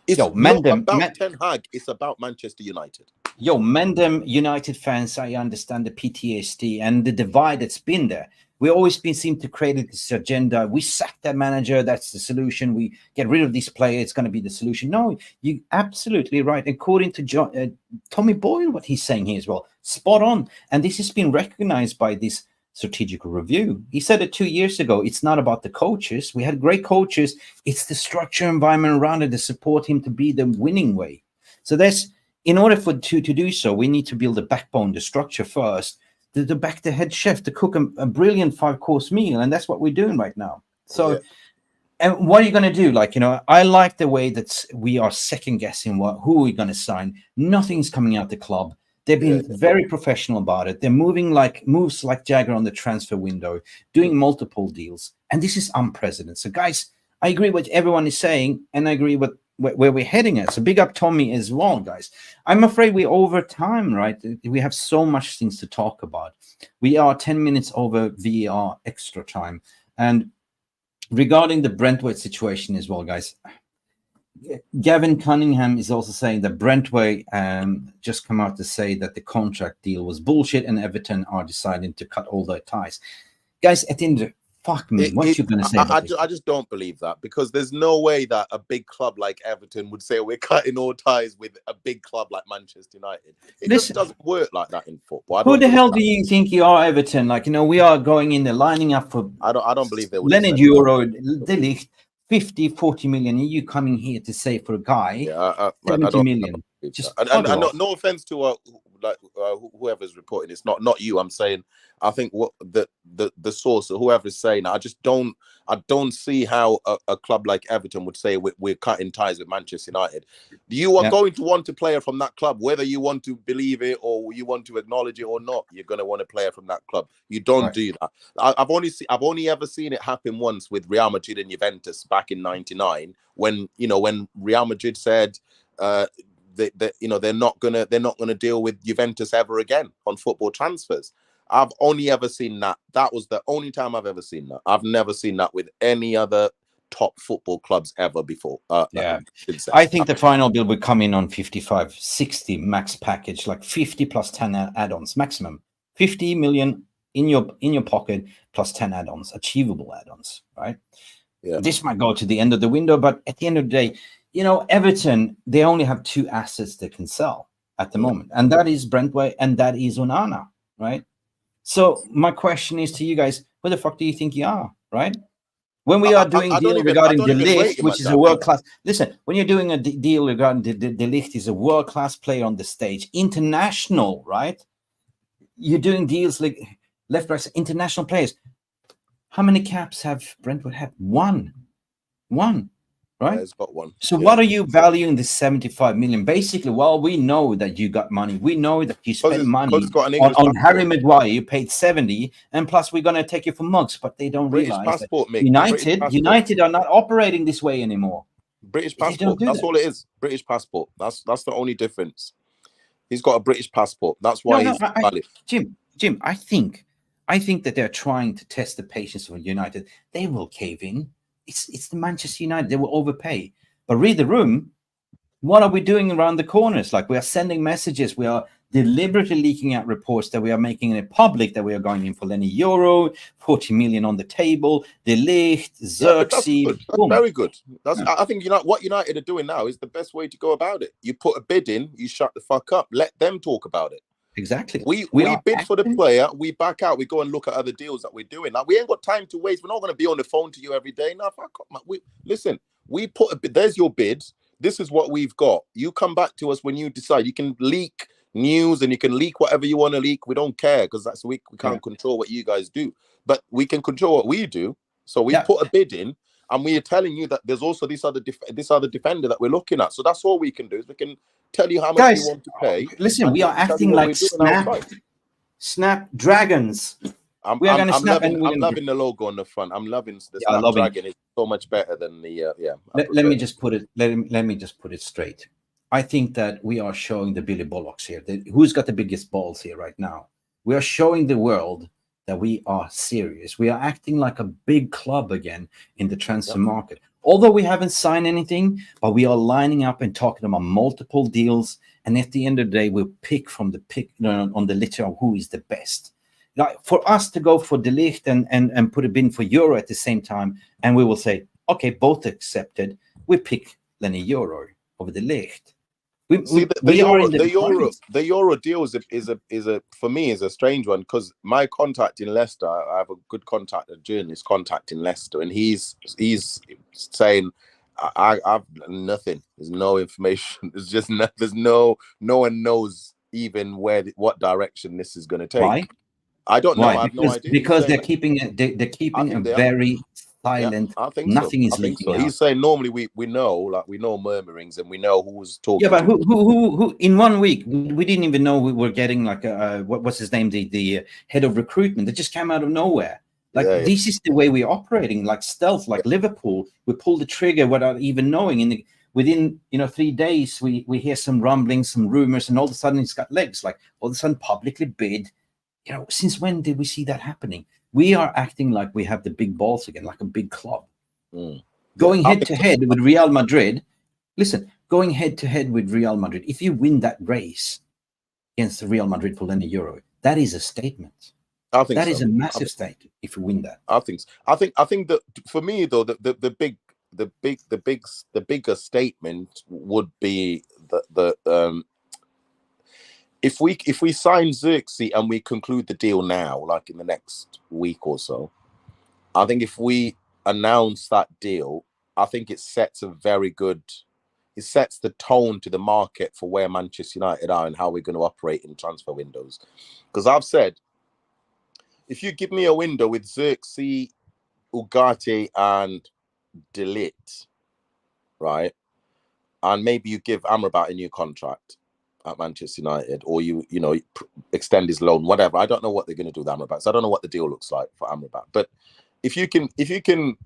S3: It's not about Ten Hag. It's about Manchester United.
S1: Mendham United fans, I understand the PTSD and the divide that's been there. We always seem to create this agenda. We sack that manager. That's the solution. We get rid of this player. It's going to be the solution. No, you're absolutely right. According to Tommy Boyle, what he's saying here as well, spot on. And this has been recognized by this strategic review. He said it 2 years ago. It's not about the coaches. We had great coaches. It's the structure environment around it to support him to be the winning way. So that's, in order to do so, we need to build the backbone, the structure first. To back the head chef to cook a brilliant 5-course meal, and that's what we're doing right now. So, and what are you going to do? I like the way that we are second guessing who we're going to sign. Nothing's coming out the club. They've been very professional about it. They're moves like Jagger on the transfer window, doing multiple deals, and this is unprecedented. So, guys, I agree with what everyone is saying, and I agree with where we're heading at. So big up Tommy as well, guys. I'm afraid we're over time, right? We have so much things to talk about. We are 10 minutes over VAR extra time. And regarding the Brentwaite situation as well, guys, Gavin Cunningham is also saying that Brentwaite just come out to say that the contract deal was bullshit and Everton are deciding to cut all their ties. Guys, at the end of fuck me, what you going to say about
S3: I just don't believe that, because there's no way that a big club like Everton would say we're cutting all ties with a big club like Manchester United. It just doesn't work like that in football.
S1: Who the hell do you think you are, Everton? We are going in there lining up for...
S3: I don't believe they would.
S1: Leonard Euro, the Ligt, 50, 40 million. Are you coming here to say for a guy 70 million?
S3: No offense to whoever's reporting, it's not you. I'm saying, I think what the source or whoever's saying, I don't see how a club like Everton would say we're cutting ties with Manchester United. You are going to want a player from that club, whether you want to believe it or you want to acknowledge it or not. You're going to want a player from that club. You don't do that. I've only ever seen it happen once with Real Madrid and Juventus back in '99, when Real Madrid said they're not gonna deal with Juventus ever again on football transfers. I've only ever seen that. That was the only time I've ever seen that. I've never seen that with any other top football clubs ever before.
S1: I think the final bill would come in on 55, 60 max package, like 50 plus 10 add-ons maximum. 50 million in your pocket plus 10 add-ons, achievable add-ons, right? Yeah. This might go to the end of the window, but at the end of the day, Everton, they only have 2 assets they can sell at the moment, and that is Brentwaite and that is Onana, right? So my question is to you guys, who the fuck do you think you are, right? When we are doing a deal regarding the Ligt, which is a world-class... Listen, when you're doing a deal regarding the Ligt is a world-class player on the stage, international, right? You're doing deals like left, right, international players. How many caps have Brentwood had? One. Right?
S3: Yeah, it's got one.
S1: So what are you valuing this 75 million? Basically, well, we know that you got money. We know that you spent money on Harry Maguire. You paid 70, and plus we're going to take you for mugs, but they don't realize that United are not operating this way anymore.
S3: British passport. That's all it is. British passport. That's the only difference. He's got a British passport. That's why he's valid.
S1: Jim, I think that they're trying to test the patience of United. They will cave in. It's the Manchester United. They will overpay. But read the room. What are we doing around the corners? We are sending messages. We are deliberately leaking out reports that we are making it public that we are going in for Lenny Euro, 40 million on the table, the Ligt, Zirkzee.
S3: That's very good. I think what United are doing now is the best way to go about it. You put a bid in, you shut the fuck up. Let them talk about it.
S1: Exactly.
S3: We bid for the player, we back out, we go and look at other deals that we're doing. We ain't got time to waste. We're not going to be on the phone to you every day. No, fuck up, man. Listen, we put a bid. There's your bid. This is what we've got. You come back to us when you decide. You can leak news and you can leak whatever you want to leak. We don't care, because we can't control what you guys do, but we can control what we do. So we put a bid in, and we are telling you that there's also this other defender that we're looking at. So that's all we can do, is we can tell you how much you want to pay.
S1: Listen, we are acting like Snapdragons.
S3: I'm loving the logo on the front. I'm loving the Snapdragon. It's so much better than the
S1: Let me just put it straight. I think that we are showing the Billy Bullocks here. Who's got the biggest balls here right now? We are showing the world that we are serious. We are acting like a big club again in the transfer market. Although we haven't signed anything, but we are lining up and talking about multiple deals. And at the end of the day, we'll pick from the on the litter of who is the best. Like for us to go for the Ligt and put a bin for Euro at the same time, and we will say, okay, both accepted. We pick Lenny Euro over the Ligt.
S3: The Euro deal is a for me is a strange one, because my contact in Leicester, I have a good contact, a journalist contact in Leicester, and he's saying I've nothing. There's no information. There's just no one knows even what direction this is going to take.
S1: Why?
S3: I don't know. I have no idea.
S1: Because they're keeping a very silent.
S3: I think
S1: nothing
S3: so.
S1: is leaking out.
S3: He's saying normally we know murmurings and we know who's talking.
S1: Yeah, but who in 1 week we didn't even know we were getting like what's his name, the head of recruitment that just came out of nowhere. Like this is the way we're operating, like stealth, like Liverpool. We pull the trigger without even knowing. And within 3 days we hear some rumblings, some rumors, and all of a sudden it's got legs. Like all of a sudden publicly bid. Since when did we see that happening? We are acting like we have the big balls again, like a big club. Going head to head with Real Madrid. Listen, going head to head with Real Madrid. If you win that race against the Real Madrid for Lenny Euro, that is a statement.
S3: I think
S1: that is a massive statement if you win that.
S3: I think so. I think that for me though, the bigger statement would be if we sign Zirkzee and we conclude the deal now, like in the next week or so, I think if we announce that deal, I think it sets the tone to the market for where Manchester United are and how we're going to operate in transfer windows. Because I've said, if you give me a window with Zirkzee, Ugarte and De Ligt, right, and maybe you give Amrabat a new contract at Manchester United, or you extend his loan, whatever. I don't know what they're going to do with Amrabat. So I don't know what the deal looks like for Amrabat. But if you can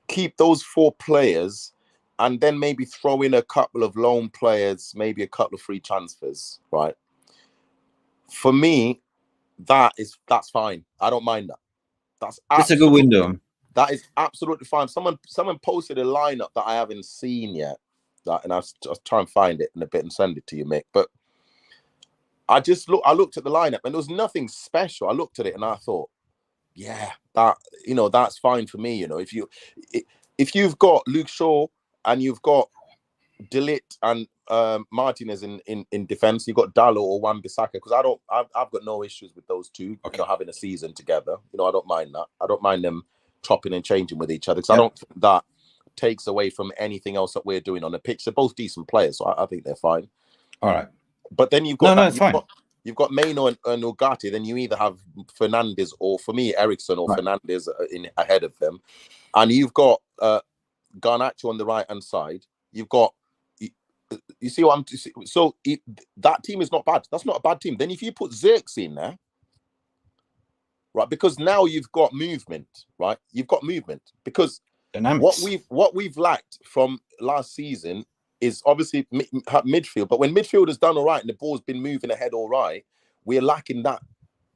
S3: keep those 4 players and then maybe throw in a couple of loan players, maybe a couple of free transfers, right? For me, that's fine. I don't mind that. That's
S1: a good window.
S3: That is absolutely fine. Someone posted a lineup that I haven't seen yet. And I'll try and find it in a bit and send it to you, Mick. But I looked at the lineup and there was nothing special. I looked at it and I thought, yeah, that's fine for me. If you've got Luke Shaw and you've got De Ligt and Martinez in defense, you've got Dalot or Wan-Bissaka, because I've got no issues with those two having a season together. I don't mind that. I don't mind them chopping and changing with each other, because I don't think that takes away from anything else that we're doing on the pitch. They're both decent players, so I think they're fine.
S1: All right.
S3: But then you've got you've got Maino and Ugarte, then you either have Fernandes or, for me, Ericsson or Fernandes ahead of them. And you've got Garnacho on the right-hand side. You've got, you see what I'm... So that team is not bad. That's not a bad team. Then if you put Zirkzee in there, right, because now you've got movement, right? You've got movement. Because what we've lacked from last season is obviously midfield. But when midfield has done all right and the ball's been moving ahead all right, we're lacking that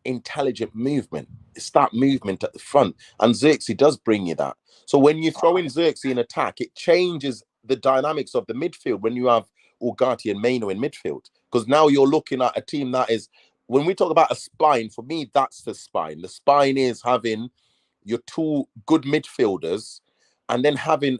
S3: intelligent movement. It's that movement at the front. And Zirkzee does bring you that. So when you throw in Zirkzee in attack, it changes the dynamics of the midfield when you have Ugarte and Maino in midfield. Because now you're looking at a team that is, when we talk about a spine, for me, that's the spine. The spine is having your 2 good midfielders and then having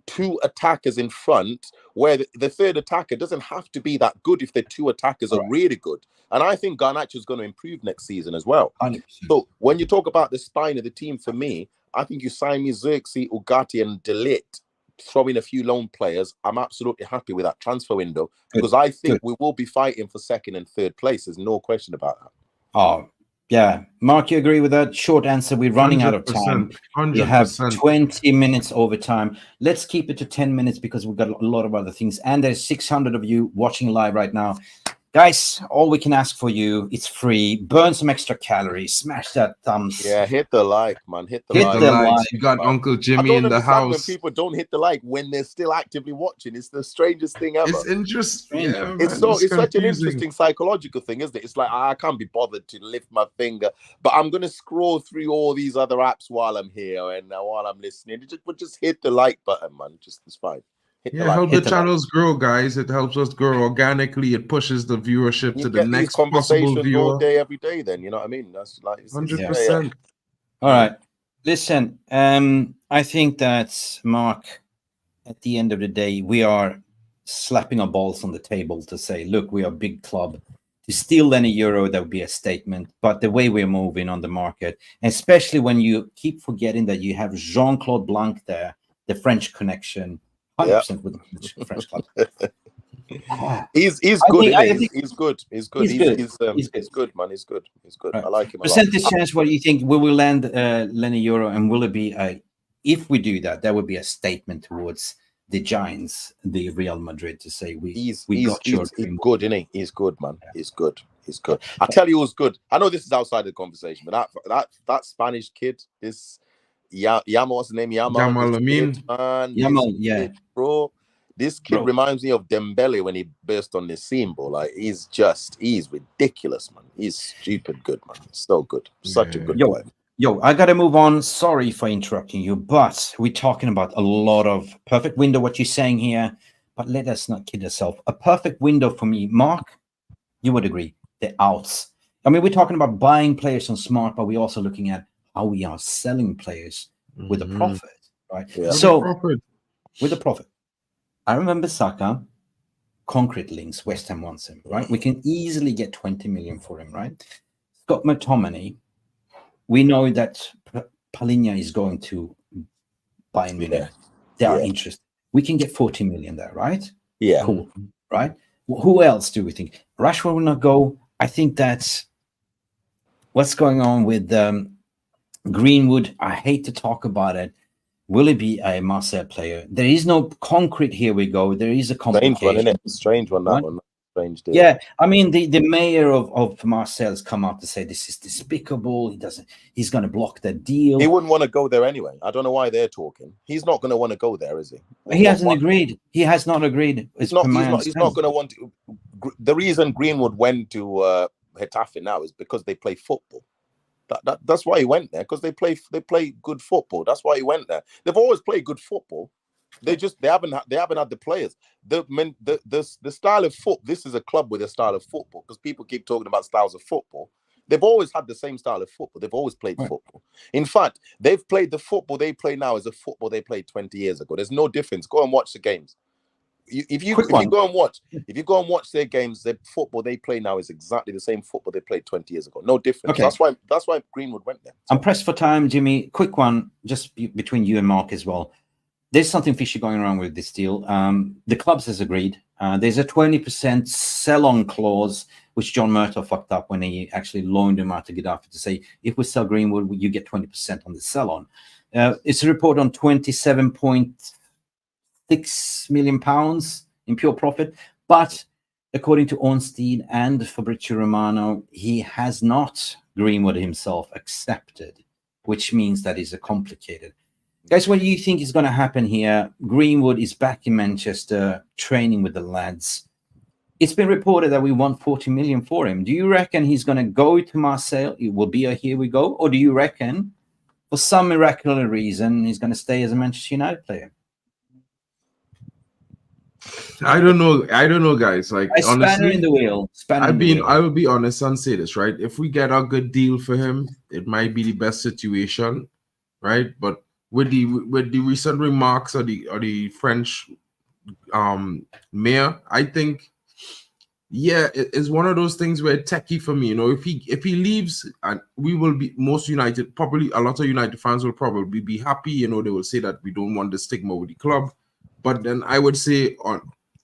S3: 2 attackers in front, where the third attacker doesn't have to be that good if the 2 attackers are really good. And I think Garnacho is going to improve next season as well. 100%. So when you talk about the spine of the team, for me, I think you sign me Zirkzee, Ugarte and De Ligt, throw in a few loan players. I'm absolutely happy with that transfer window, because I think we will be fighting for 2nd and 3rd place. There's no question about that.
S1: Oh, yeah. Mark, you agree with that? Short answer, we're running out of time. 100%. We have 20 minutes overtime. Let's keep it to 10 minutes because we've got a lot of other things. And there's 600 of you watching live right now. Guys, all we can ask for you, it's free. Burn some extra calories. Smash that thumbs.
S3: Yeah, hit the like, man. Hit the
S1: Hit
S3: like.
S1: the
S2: likes.
S1: like.
S2: You got
S3: man.
S2: Uncle
S3: I
S2: Jimmy
S3: don't
S2: in the
S3: understand when
S2: house.
S3: people don't hit the like when they're still actively watching. It's the strangest thing ever.
S2: It's interesting. Yeah,
S3: It's
S2: man,
S3: it's such an
S2: confusing.
S3: interesting psychological thing, isn't it? It's like I can't be bothered to lift my finger, but I'm gonna scroll through all these other apps while I'm here and while I'm listening. Just hit the like button, man. It's fine. Hit the like.
S2: Help the channels grow, guys. It helps us grow organically. It pushes the viewership
S3: You
S2: to the
S3: get these
S2: next possible
S3: conversations
S2: viewer.
S3: all day, every day. Then you know what I mean. That's like
S2: 100%.
S1: All right. Listen, I think that, Mark, at the end of the day, we are slapping our balls on the table to say, look, we are a big club. To steal any euro, that would be a statement. But the way we're moving on the market, especially when you keep forgetting that you have Jean-Claude Blanc there, the French connection, 100% with the French club.
S3: He's good. He's good. He's good. He's good, man. He's good. He's good. Right. I like him a lot.
S1: Percentage chance, what do you think? Will we land Lenny Euro, and will it be if we do that, that would be a statement towards the Giants, the Real Madrid, to say he's good,
S3: isn't he? He's good, man. Yeah. He's good. He's good. I tell you who's good. I know this is outside the conversation, but that Spanish kid, this what's the name?
S1: Yamal, yeah.
S3: Kid, bro. This kid reminds me of Dembele when he burst on the scene, bro. Like he's ridiculous, man. He's stupid good, man. So good. Such a good boy.
S1: Yo, I gotta move on. Sorry for interrupting you, but we're talking about a lot of perfect window, what you're saying here. But let us not kid ourselves. A perfect window for me, Mark, you would agree, the outs. I mean, we're talking about buying players on Smart, but we're also looking at how we are selling players with a profit, right?
S3: Yeah.
S1: So with a profit. I remember Saka, concrete links, West Ham wants him, right? We can easily get 20 million for him, right? Scott McTominay, we know that Palinha is going to Bayern Munich. They are interested. We can get 40 million there, right?
S3: Yeah.
S1: Cool, right? Who else do we think? Rashford will not go. I think that's what's going on with Greenwood. I hate to talk about it. Will it be a Marseille player? There is no concrete. Here we go. There is a complication.
S3: Strange one, isn't it? Strange one, that one. Strange deal.
S1: Yeah, I mean the mayor of Marseille has come out to say this is despicable. He's going to block the deal.
S3: He wouldn't want to go there anyway. I don't know why they're talking. He's not going to want to go there, is he?
S1: He hasn't agreed. He has not agreed.
S3: He's not going to want to. The reason Greenwood went to Getafe now is because they play football. That's why he went there, because they play good football. That's why he went there. They've always played good football. They haven't had the players. The style of football. This is a club with a style of football, because people keep talking about styles of football. They've always had the same style of football. They've always played football. In fact, they've played the football they play now as a football they played 20 years ago. There's no difference. Go and watch the games. If you go and watch their games, the football they play now is exactly the same football they played 20 years ago. No difference. Okay. That's why Greenwood went there.
S1: I'm pressed for time, Jimmy. Quick one, just between you and Mark as well. There's something fishy going around with this deal. The clubs has agreed. There's a 20% sell-on clause, which John Murtaugh fucked up when he actually loaned him out to Getafe to say, if we sell Greenwood, you get 20% on the sell-on. It's a report on 27.6 million pounds in pure profit. But according to Ornstein and Fabrizio Romano, he has not, Greenwood himself, accepted, which means that is complicated. Guys, what do you think is going to happen here? Greenwood is back in Manchester training with the lads. It's been reported that we want 40 million for him. Do you reckon he's going to go to Marseille? It will be a here we go. Or do you reckon, for some miraculous reason, he's going to stay as a Manchester United player?
S2: I don't know, guys. Like, honestly,
S1: spanner in the wheel.
S2: I will be honest and say this, right? If we get a good deal for him, it might be the best situation, right? But with the recent remarks of the French mayor, I think, yeah, it's one of those things where it's techie for me. You know, if he leaves, and we will be probably a lot of United fans will probably be happy. You know, they will say that we don't want the stigma with the club. But then I would say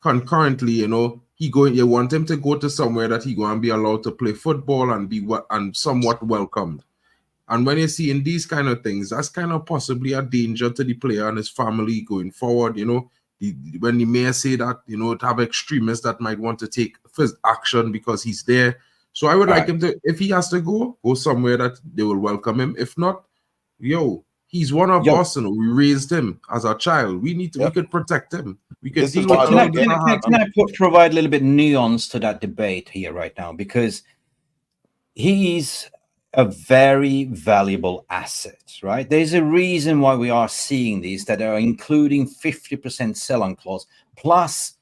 S2: concurrently, you know, you want him to go to somewhere that he going to be allowed to play football and be somewhat welcomed. And when you see in these kind of things, that's kind of possibly a danger to the player and his family going forward. You know, when the mayor say that, you know, to have extremists that might want to take action because he's there. So I would like him to, if he has to go somewhere that they will welcome him. If not, he's one of us, and we raised him as a child. We need to, we could protect him. We could deal with
S1: Can I provide a little bit of nuance to that debate here right now? Because he's a very valuable asset, right? There's a reason why we are seeing these that are including 50% sell-on clause plus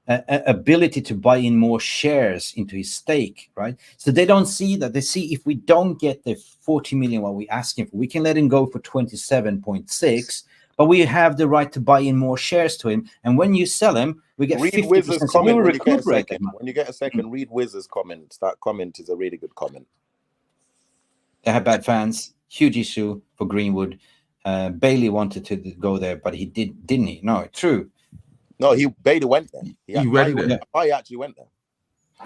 S1: ability to buy in more shares into his stake, right? So they don't see that. They see if we don't get the 40 million what we're asking for, we can let him go for 27.6, but we have the right to buy in more shares to him. And when you sell him, we get 50%. So we'll recuperate them.
S3: When you get a second, read Wiz's comments. That comment is a really good comment.
S1: They have bad fans. Huge issue for Greenwood. Bailey wanted to go there, but he didn't he? No, true.
S3: No, Bailey went there.
S2: He went there.
S3: I actually went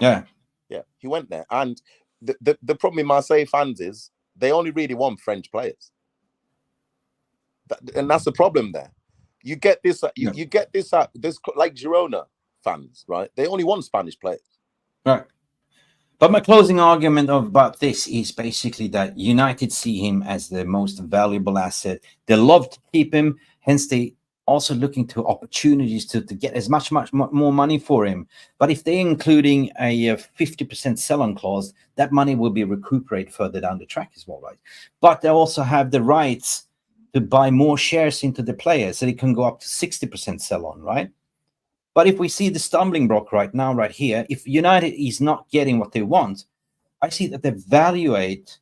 S1: Yeah.
S3: there. Yeah, he went there. And the problem with Marseille fans is they only really want French players. And that's the problem there. You get this, you get this like Girona fans, right? They only want Spanish players.
S1: Right. But my closing argument about this is basically that United see him as the most valuable asset. They love to keep him, hence they also looking to opportunities to get as much more money for him. But if they're including a 50% sell-on clause, that money will be recuperated further down the track as well, right? But they also have the rights to buy more shares into the players, so they can go up to 60% sell-on, right? But if we see the stumbling block right now, right here, if United is not getting what they want, I see that they evaluate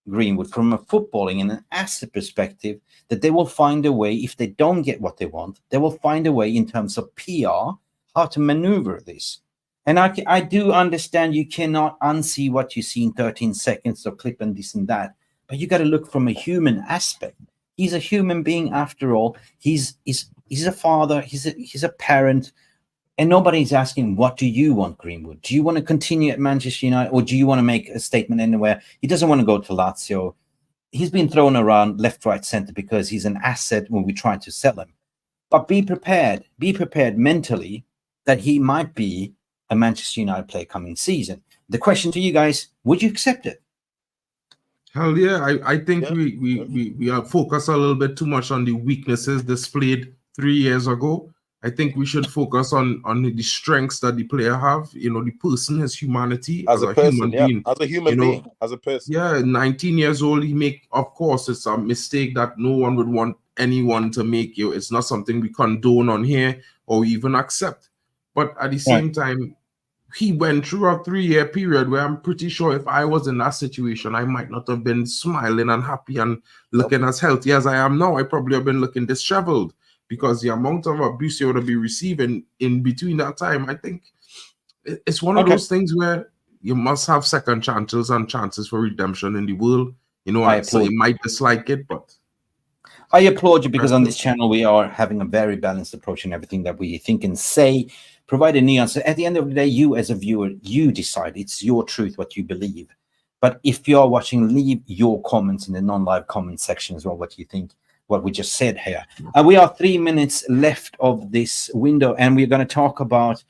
S1: Greenwood from a footballing and an asset perspective, that they will find a way, if they don't get what they want, they will find a way in terms of PR, how to maneuver this. And I do understand you cannot unsee what you see in 13 seconds or clip and this and that, but you got to look from a human aspect. He's a human being after all. He's a father, he's a parent. And nobody's asking, what do you want, Greenwood? Do you want to continue at Manchester United, or do you want to make a statement anywhere? He doesn't want to go to Lazio. He's been thrown around left, right, center because he's an asset when we try to sell him. But be prepared mentally that he might be a Manchester United player coming season. The question to you guys, would you accept it?
S2: Hell yeah. I think we are focused a little bit too much on the weaknesses displayed 3 years ago. I think we should focus on the strengths that the player have, the person, his humanity
S3: as a person, human being. As a human being, as a person.
S2: Yeah, 19 years old, of course, it's a mistake that no one would want anyone to make. It's not something we condone on here or even accept. But at the same time, he went through a 3-year period where I'm pretty sure if I was in that situation, I might not have been smiling and happy and looking as healthy as I am now. I probably have been looking disheveled, because the amount of abuse you would be receiving in between that time, I think it's one of those things where you must have second chances and chances for redemption in the world. So you might dislike it, but
S1: I applaud you, because on this channel we are having a very balanced approach in everything that we think and say, provide a nuance. At the end of the day, you as a viewer, you decide. It's your truth, what you believe. But if you're watching, leave your comments in the non-live comment section as well, what you think, what we just said here. We are 3 minutes left of this window, and we're going to talk about,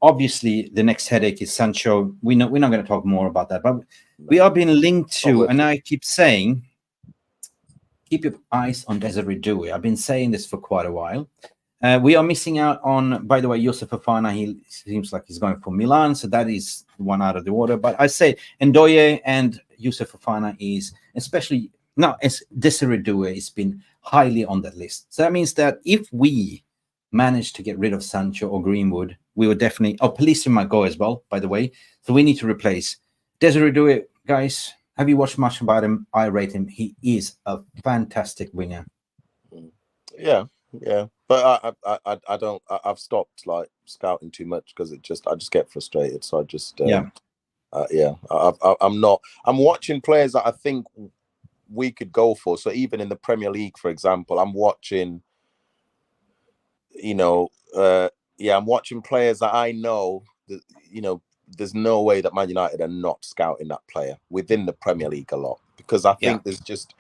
S1: obviously, the next headache is Sancho. We're not going to talk more about that, but we are being linked to, and I keep saying, keep your eyes on Desiree Doué. I've been saying this for quite a while. We are missing out on, by the way, Youssouf Fofana. He seems like he's going for Milan, so that is one out of the water. But I say Ndoye and Youssouf Fofana is, especially, no, it's Desiree Doué has been highly on that list. So that means that if we manage to get rid of Sancho or Greenwood, we would definitely, Pulisic might go as well, by the way. So we need to replace Desiree Doué. Guys, have you watched much about him? I rate him. He is a fantastic winger.
S3: Yeah. But I don't. I've stopped like scouting too much because I just get frustrated. So I just I'm not. I'm watching players that I think we could go for. So even in the Premier League, for example, I'm watching. I'm watching players that I know that there's no way that Man United are not scouting that player within the Premier League a lot, because I think there's just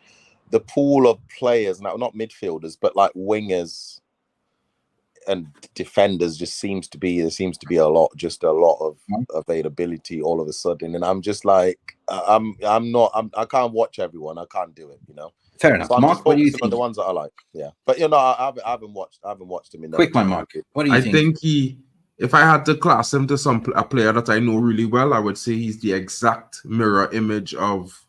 S3: the pool of players now, not midfielders, but like wingers. and defenders just seems to be a lot of availability all of a sudden, and I'm just like I can't watch everyone. I can't do it, you know.
S1: Fair enough.
S3: So I'm
S1: Mark,
S3: just
S1: what do you
S3: focusing
S1: think?
S3: on the ones that I like. Yeah, but you know, I haven't watched him in
S1: quick one, Mark. What do you think?
S2: I think if I had to class him to a player that I know really well, I would say he's the exact mirror image of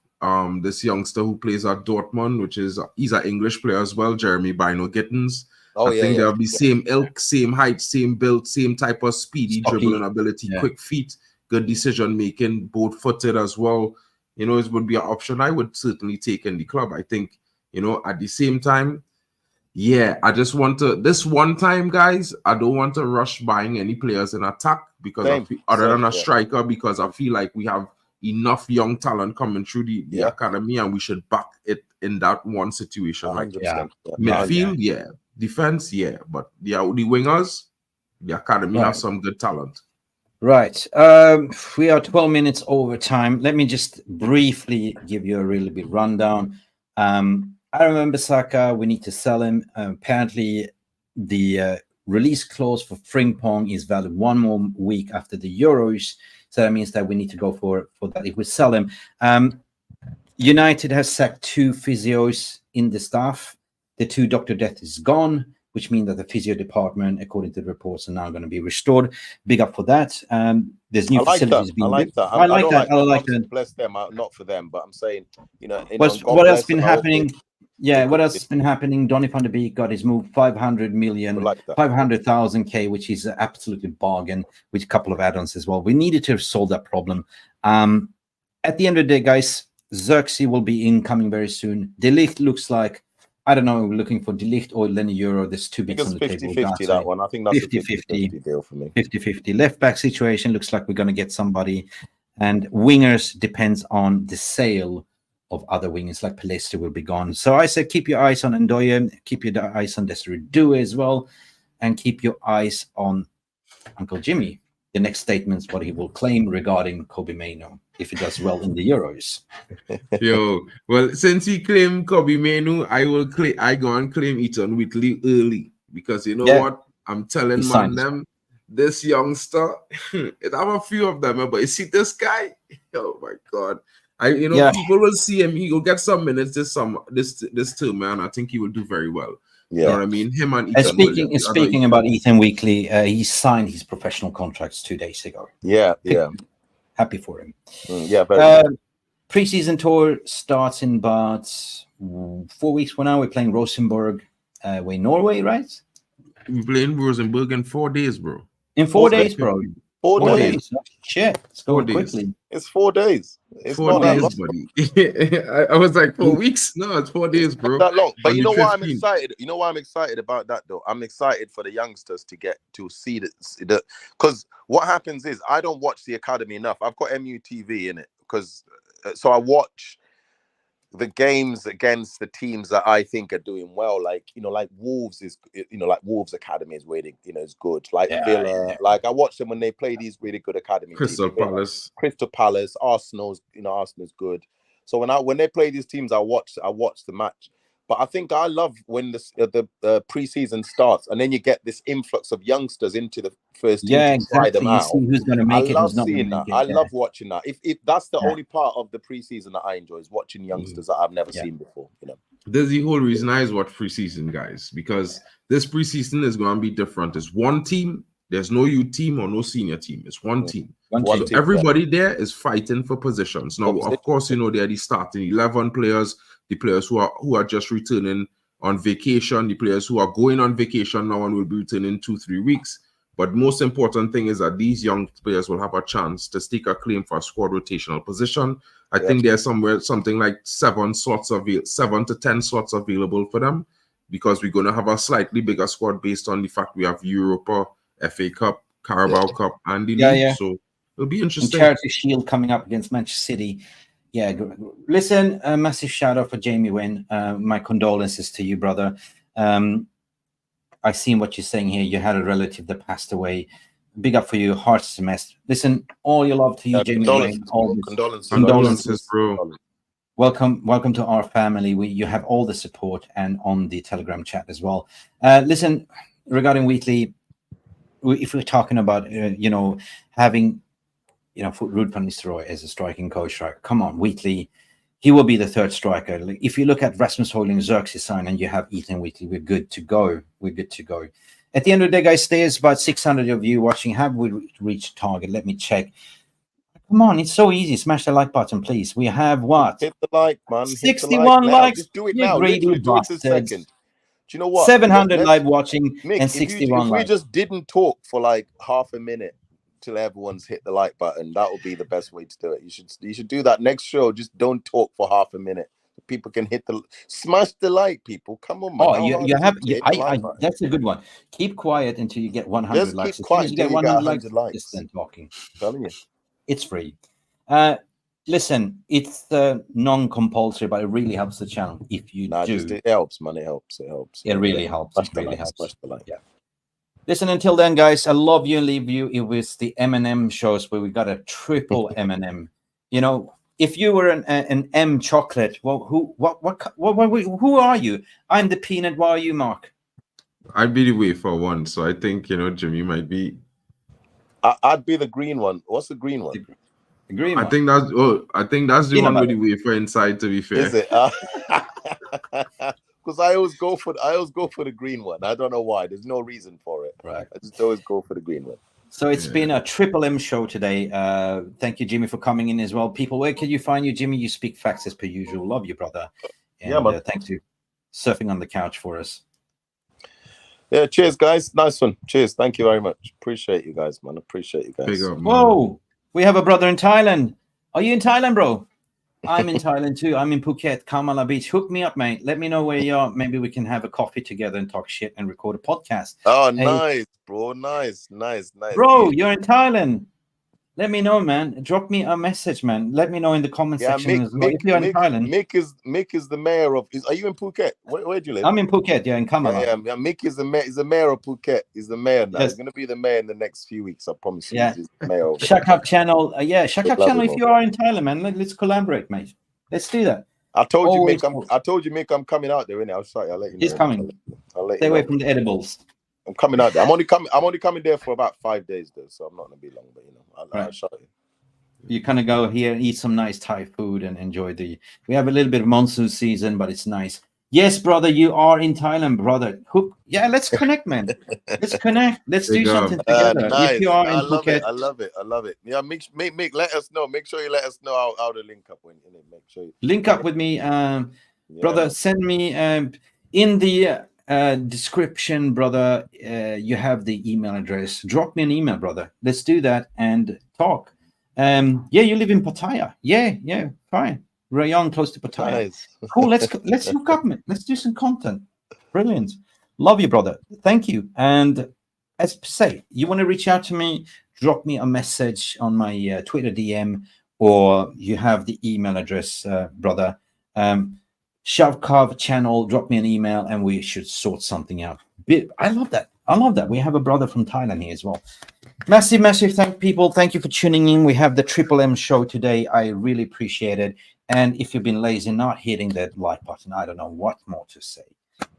S2: this youngster who plays at Dortmund, which is he's an English player as well, Jeremy Bino Gittins. I think they'll be same ilk, same height, same build, same type of speedy dribbling ability, quick feet, good decision making, both footed as well. You know, it would be an option I would certainly take in the club. I think, you know, at the same time, yeah, I just want to, this one time, guys, I don't want to rush buying any players in attack because other than a striker, because I feel like we have enough young talent coming through the academy, and we should back it in that one situation.
S3: 100%.
S2: Midfield, defense, but the wingers, the academy have some good talent.
S1: Right. We are 12 minutes over time. Let me just briefly give you a really big rundown. I remember Saka. We need to sell him. Apparently, the release clause for Frimpong is valid 1 more week after the Euros. So that means that we need to go for that if we sell him. United has sacked 2 physios in the staff. The 2 Dr. Death is gone, which means that the physio department, according to the reports, are now going to be restored. Big up for that. There's new facilities being built. I like that.
S3: Bless them. Not for them, but I'm saying, you know,
S1: what else been happening? Yeah, what else has been happening? Donny van de Beek got his move, 500,000 K, which is an absolutely bargain, with a couple of add-ons as well. We needed to solve that problem. At the end of the day, guys, Zirkzee will be incoming very soon. De Ligt looks like, I don't know, we're looking for De Ligt or Lenny Euro. There's 2 bits on the table.
S3: 50-50 that one. I think that's 50-50 deal for me.
S1: 50-50. Left back situation looks like we're going to get somebody. And wingers depends on the sale of other wingers, like Palestra will be gone. So I said keep your eyes on Ndoye, keep your eyes on Desiree Doué as well, and keep your eyes on Uncle Jimmy. The next statement's what he will claim regarding Kobe Mainoo if he does well in the Euros.
S2: Well, since he claimed Kobe Mainoo, I go and claim Ethan Whitley early, because you know what? I'm telling them, this youngster, it have a few of them, but you see this guy, oh my God. People will see him. He will get some minutes this term, man. I think he will do very well. You know what I mean? Him and Ethan.
S1: Speaking about Ethan Weekly, he signed his professional contracts 2 days ago. Happy for him. Preseason tour starts in about 4 weeks from now. We're playing Rosenborg, we're in Norway, right?
S2: We're playing Rosenborg in 4 days, bro.
S1: In 4 days, bro.
S3: 4 days.
S1: Shit, it's going quickly.
S3: It's 4 days. It's
S2: 4 days, buddy. I was like 4 weeks. No, it's 4 days, bro.
S3: That long. But you know why I'm excited? You know why I'm excited about that, though? I'm excited for the youngsters to get to see the because what happens is I don't watch the academy enough. I've got MUTV in it because so I watch the games against the teams that I think are doing well, like Wolves is, like Wolves Academy is really, is good. Like Villa, like I watch them when they play these really good academy.
S2: Crystal Palace,
S3: Arsenal's, Arsenal's good. So when they play these teams, I watch the match. But I think I love when the preseason starts and then you get this influx of youngsters into the first team to try them out.
S1: Who's going to make it?
S3: I love seeing that. I love watching that. If that's the only part of the preseason that I enjoy, is watching youngsters that I've never seen before.
S2: There's the whole reason I watch preseason, guys, because this preseason is going to be different. It's one team. There's no youth team or no senior team. It's one team. So everybody there is fighting for positions. Now, of course, they're the starting 11 players, the players who are just returning on vacation, the players who are going on vacation now and will be returning 2-3 weeks. But most important thing is that these young players will have a chance to stake a claim for a squad rotational position. I think there's something like 7 to 10 slots available for them, because we're going to have a slightly bigger squad based on the fact we have Europa, FA Cup, Carabao Cup, and the league. So it'll be interesting.
S1: And Charity Shield coming up against Manchester City. Yeah, listen, a massive shout out for Jamie Wynn. My condolences to you, brother. I seen what you're saying here. You had a relative that passed away. Big up for you. Heart's a mess. Listen, all your love to you, Jamie Wynn.
S2: Condolences, bro.
S1: Welcome to our family. You have all the support and on the Telegram chat as well. Listen, regarding Wheatley, if we're talking about having Ruud van Nistelrooy as a striking coach, right? Come on, Wheatley, he will be the third striker. Like, if you look at Rasmus Højlund, Zirkzee sign, and you have Ethan Wheatley, we're good to go. We're good to go. At the end of the day, guys, there's about 600 of you watching. Have we reached target? Let me check. Come on, it's so easy. Smash the like button, please. We have what?
S3: Hit the like, man.
S1: 61 likes.
S3: Just do it
S1: You
S3: now.
S1: greedy
S3: Literally do it in a
S1: bastards.
S3: second. Do you know what?
S1: 700 live watching
S3: Mick,
S1: and 61
S3: if we
S1: likes.
S3: just didn't talk for like half a minute till everyone's hit the like button, that would be the best way to do it. You should do that next show. Just don't talk for half a minute. People can smash the like, people. Come on, man.
S1: That's a good one. Keep quiet until you get 100
S3: just
S1: likes.
S3: Keep quiet
S1: as soon as you get 100 likes, just then talking.
S3: I'm telling you.
S1: It's free. Listen, it's non-compulsory, but it really helps the channel if you do.
S3: It helps, man. It helps.
S1: It really helps. It really helps.
S3: Smash the like.
S1: Yeah. Listen, until then, guys, I love you and leave you. It was the M&M shows where we got a triple M&M. If you were an M chocolate, well, who are you? I'm the peanut. What are you, Mark?
S2: I'd be the wafer one, so I think Jim, you might be.
S3: I'd be the green one. What's the green one?
S1: The green one.
S2: I think that's the one with the wafer inside. To be fair,
S3: is it? Because I always go for the green one. I don't know why. There's no reason for it.
S1: Right.
S3: I just always go for the green one.
S1: So it's been a triple M show today. Thank you, Jimmy, for coming in as well. People, where can you find you, Jimmy? You speak facts as per usual. Love you, brother. And,
S3: yeah, man.
S1: Thanks for surfing on the couch for us.
S3: Yeah, cheers, guys. Nice one. Cheers. Thank you very much. Appreciate you guys, man. Appreciate you guys.
S2: Big up, man.
S1: Whoa, we have a brother in Thailand. Are you in Thailand, bro? I'm in Thailand too. I'm in Phuket, Kamala Beach. Hook me up, mate. Let me know where you are. Maybe we can have a coffee together and talk shit and record a podcast.
S3: Oh, nice, bro. Nice.
S1: Bro, you're in Thailand. Let me know, man. Drop me a message, man. Let me know in the comment section as well. If you're in Thailand.
S3: Mick is the mayor of. Are you in Phuket? Where do you live?
S1: I'm in Phuket, in Kamala.
S3: Yeah, Mick is the mayor. He's the mayor of Phuket. He's the mayor now. Yes. He's going to be the mayor in the next few weeks. I promise you.
S1: Yeah.
S3: He's the mayor of
S1: Shakab channel. Shakab channel. If you are in Thailand, man, let's collaborate, mate. Let's do that.
S3: I told you, Mick, I'm coming out there, innit? I'll let you know.
S1: He's coming.
S3: I'll let
S1: Stay
S3: you
S1: away
S3: know.
S1: from the edibles.
S3: I'm coming out there. I'm only coming there for about 5 days though, so I'm not gonna be long. But I'll show you.
S1: You kind of go here, eat some nice Thai food, and enjoy we have a little bit of monsoon season, but it's nice. Yes, brother, you are in Thailand, brother. Yeah, let's connect, man. Let's connect. Let's do something together.
S3: Nice.
S1: If you are in
S3: Phuket,
S1: I
S3: love it. Yeah, Mick, let us know. Make sure you let us know how to link up when make sure you
S1: link up with me, brother. Send me in the description, brother. You have the email address. Drop me an email, brother. Let's do that and talk. You live in Pattaya. Yeah, fine. Rayon, close to Pattaya.
S3: Nice.
S1: Cool. Let's hook up, man. Let's do some content. Brilliant. Love you, brother. Thank you. And as per se, you want to reach out to me, drop me a message on my Twitter DM, or you have the email address, brother. Shavkov channel, drop me an email and we should sort something out. I love that. We have a brother from Thailand here as well. Massive thank people. Thank you for tuning in. We have the Triple M show today. I really appreciate it. And if you've been lazy not hitting that like button, I don't know what more to say.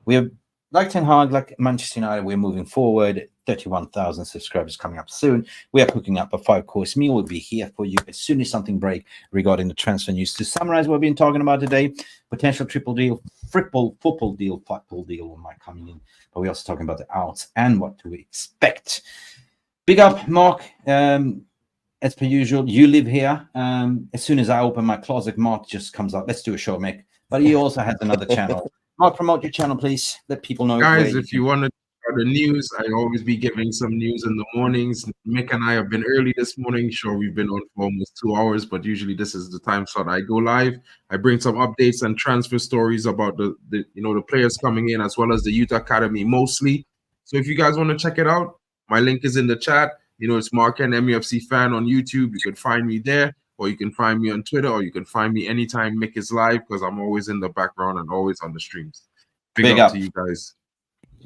S1: We have like Ten Hag, like Manchester United, we're moving forward. 31,000 subscribers coming up soon. We are cooking up a 5-course meal. We'll be here for you as soon as something breaks regarding the transfer news. To summarize what we've been talking about today, potential triple deal, football deal, football deal might coming in. But we're also talking about the outs and what to expect. Big up, Mark. As per usual, you live here. As soon as I open my closet, Mark just comes up. Let's do a show, Mick. But he also has another channel. Mark, promote your channel, please. Let people know.
S2: Guys, if you want to the news, I always be giving some news in the mornings. Mick and I have been early this morning. Sure, we've been on for almost 2 hours, but usually this is the time slot I go live. I bring some updates and transfer stories about the players coming in, as well as the youth academy mostly. So if you guys want to check it out, my link is in the chat. It's Mark and MUFCFAN on YouTube. You can find me there, or you can find me on Twitter, or you can find me anytime Mick is live, because I'm always in the background and always on the streams. Big up to you guys.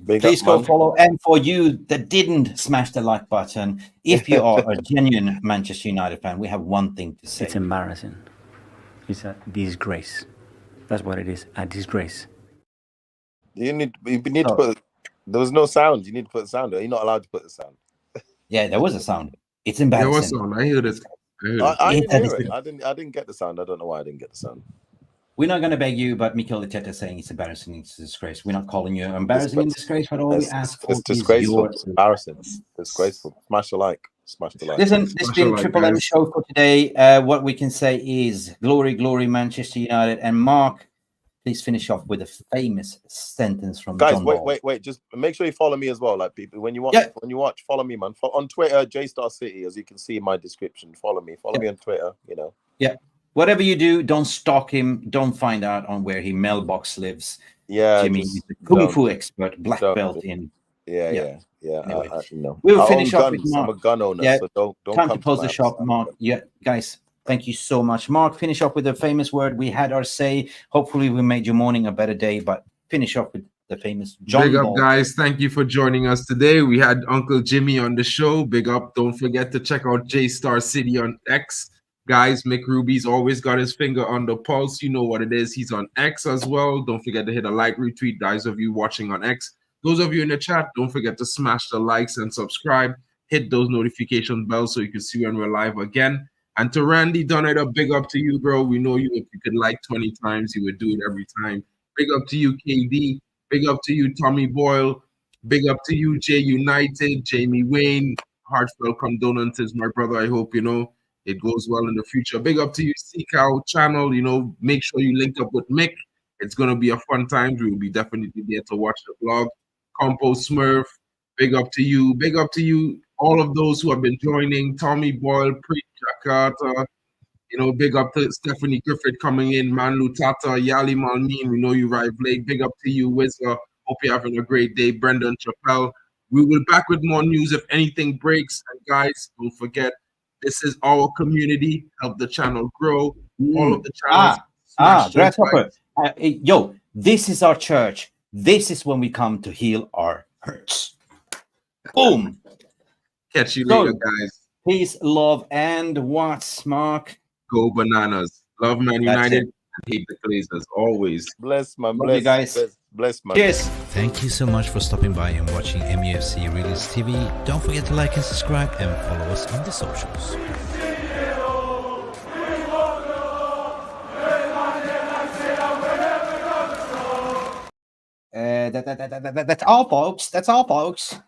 S1: Please go follow. And for you that didn't smash the like button, if you are a genuine Manchester United fan, we have one thing to say.
S4: It's embarrassing. It's a disgrace. That's what it is, a disgrace.
S3: You need to put There was no sound. You need to put the sound. Are you not allowed to put the sound?
S1: Yeah, there was a sound. It's
S2: There
S1: embarrassing.
S2: was sound. I heard it.
S3: I
S1: It's
S3: didn't hear it. I didn't get the sound. I don't know why I didn't get the sound.
S1: We're not going to beg you, but Mikel Arteta is saying it's embarrassing, it's a disgrace. We're not calling you embarrassing and disgrace, but all we ask for
S3: It's
S1: is
S3: disgraceful.
S1: your...
S3: It's embarrassing. Disgraceful. Smash the like. Smash the like.
S1: Listen, this has been Triple M show for today. What we can say is glory, glory, Manchester United. And Mark, please finish off with a famous sentence from
S3: guys.
S1: John Ball.
S3: Wait. Just make sure you follow me as well. Like people, when you watch, follow me, man. On Twitter, JStar City, as you can see in my description. Follow me. Follow me on Twitter. You know.
S1: Yeah. Whatever you do, don't stalk him. Don't find out on where he mailbox lives.
S3: Yeah,
S1: Jimmy is a kung fu expert, black belt in.
S3: Yeah.
S1: Anyway,
S3: No.
S1: We'll finish off with Mark.
S3: I'm a gun owner, so don't
S1: time
S3: come
S1: to close the shop,
S3: house.
S1: Mark. Yeah, guys, thank you so much. Mark, finish off with the famous word. We had our say. Hopefully, we made your morning a better day. But finish off with the famous John
S2: Big
S1: Ball.
S2: up, guys. Thank you for joining us today. We had Uncle Jimmy on the show. Big up. Don't forget to check out JStar City on X. Guys, Mick Ruby's always got his finger on the pulse. You know what it is. He's on X as well. Don't forget to hit a like, retweet. Those of you watching on X. Those of you in the chat, don't forget to smash the likes and subscribe. Hit those notification bells so you can see when we're live again. And to Randy Donner, big up to you, bro. We know you. If you could like 20 times, you would do it every time. Big up to you, KD. Big up to you, Tommy Boyle. Big up to you, J United, Jamie Wayne. Heartfelt condolences, my brother. I hope, you know, it goes well in the future. Big up to you, Seek Out channel. You know, make sure you link up with Mick. It's going to be a fun time. We will be definitely there to watch the vlog. Compo Smurf, big up to you. Big up to you, all of those who have been joining. Tommy Boyle, Preet Jakarta. You know, big up to Stephanie Griffith coming in. Manu Tata, Yali Malmin. We know you arrived late. Big up to you, Wizza. Hope you're having a great day. Brendan Chappelle. We will be back with more news if anything breaks. And guys, don't forget, this is our community. Help the channel grow. All of the channels.
S1: Grasshopper. Yo, this is our church. This is when we come to heal our hurts. Boom.
S2: Catch you later, guys.
S1: Peace, love, and what's Mark?
S2: Go bananas. Love Man United and hate the Glazers. Always.
S3: Bless, man.
S1: Love you guys.
S3: Bless, man.
S1: Cheers.
S5: Thank you so much for stopping by and watching MUFC Release TV. Don't forget to like and subscribe and follow us on the socials.
S1: That's all, folks. That's all, folks.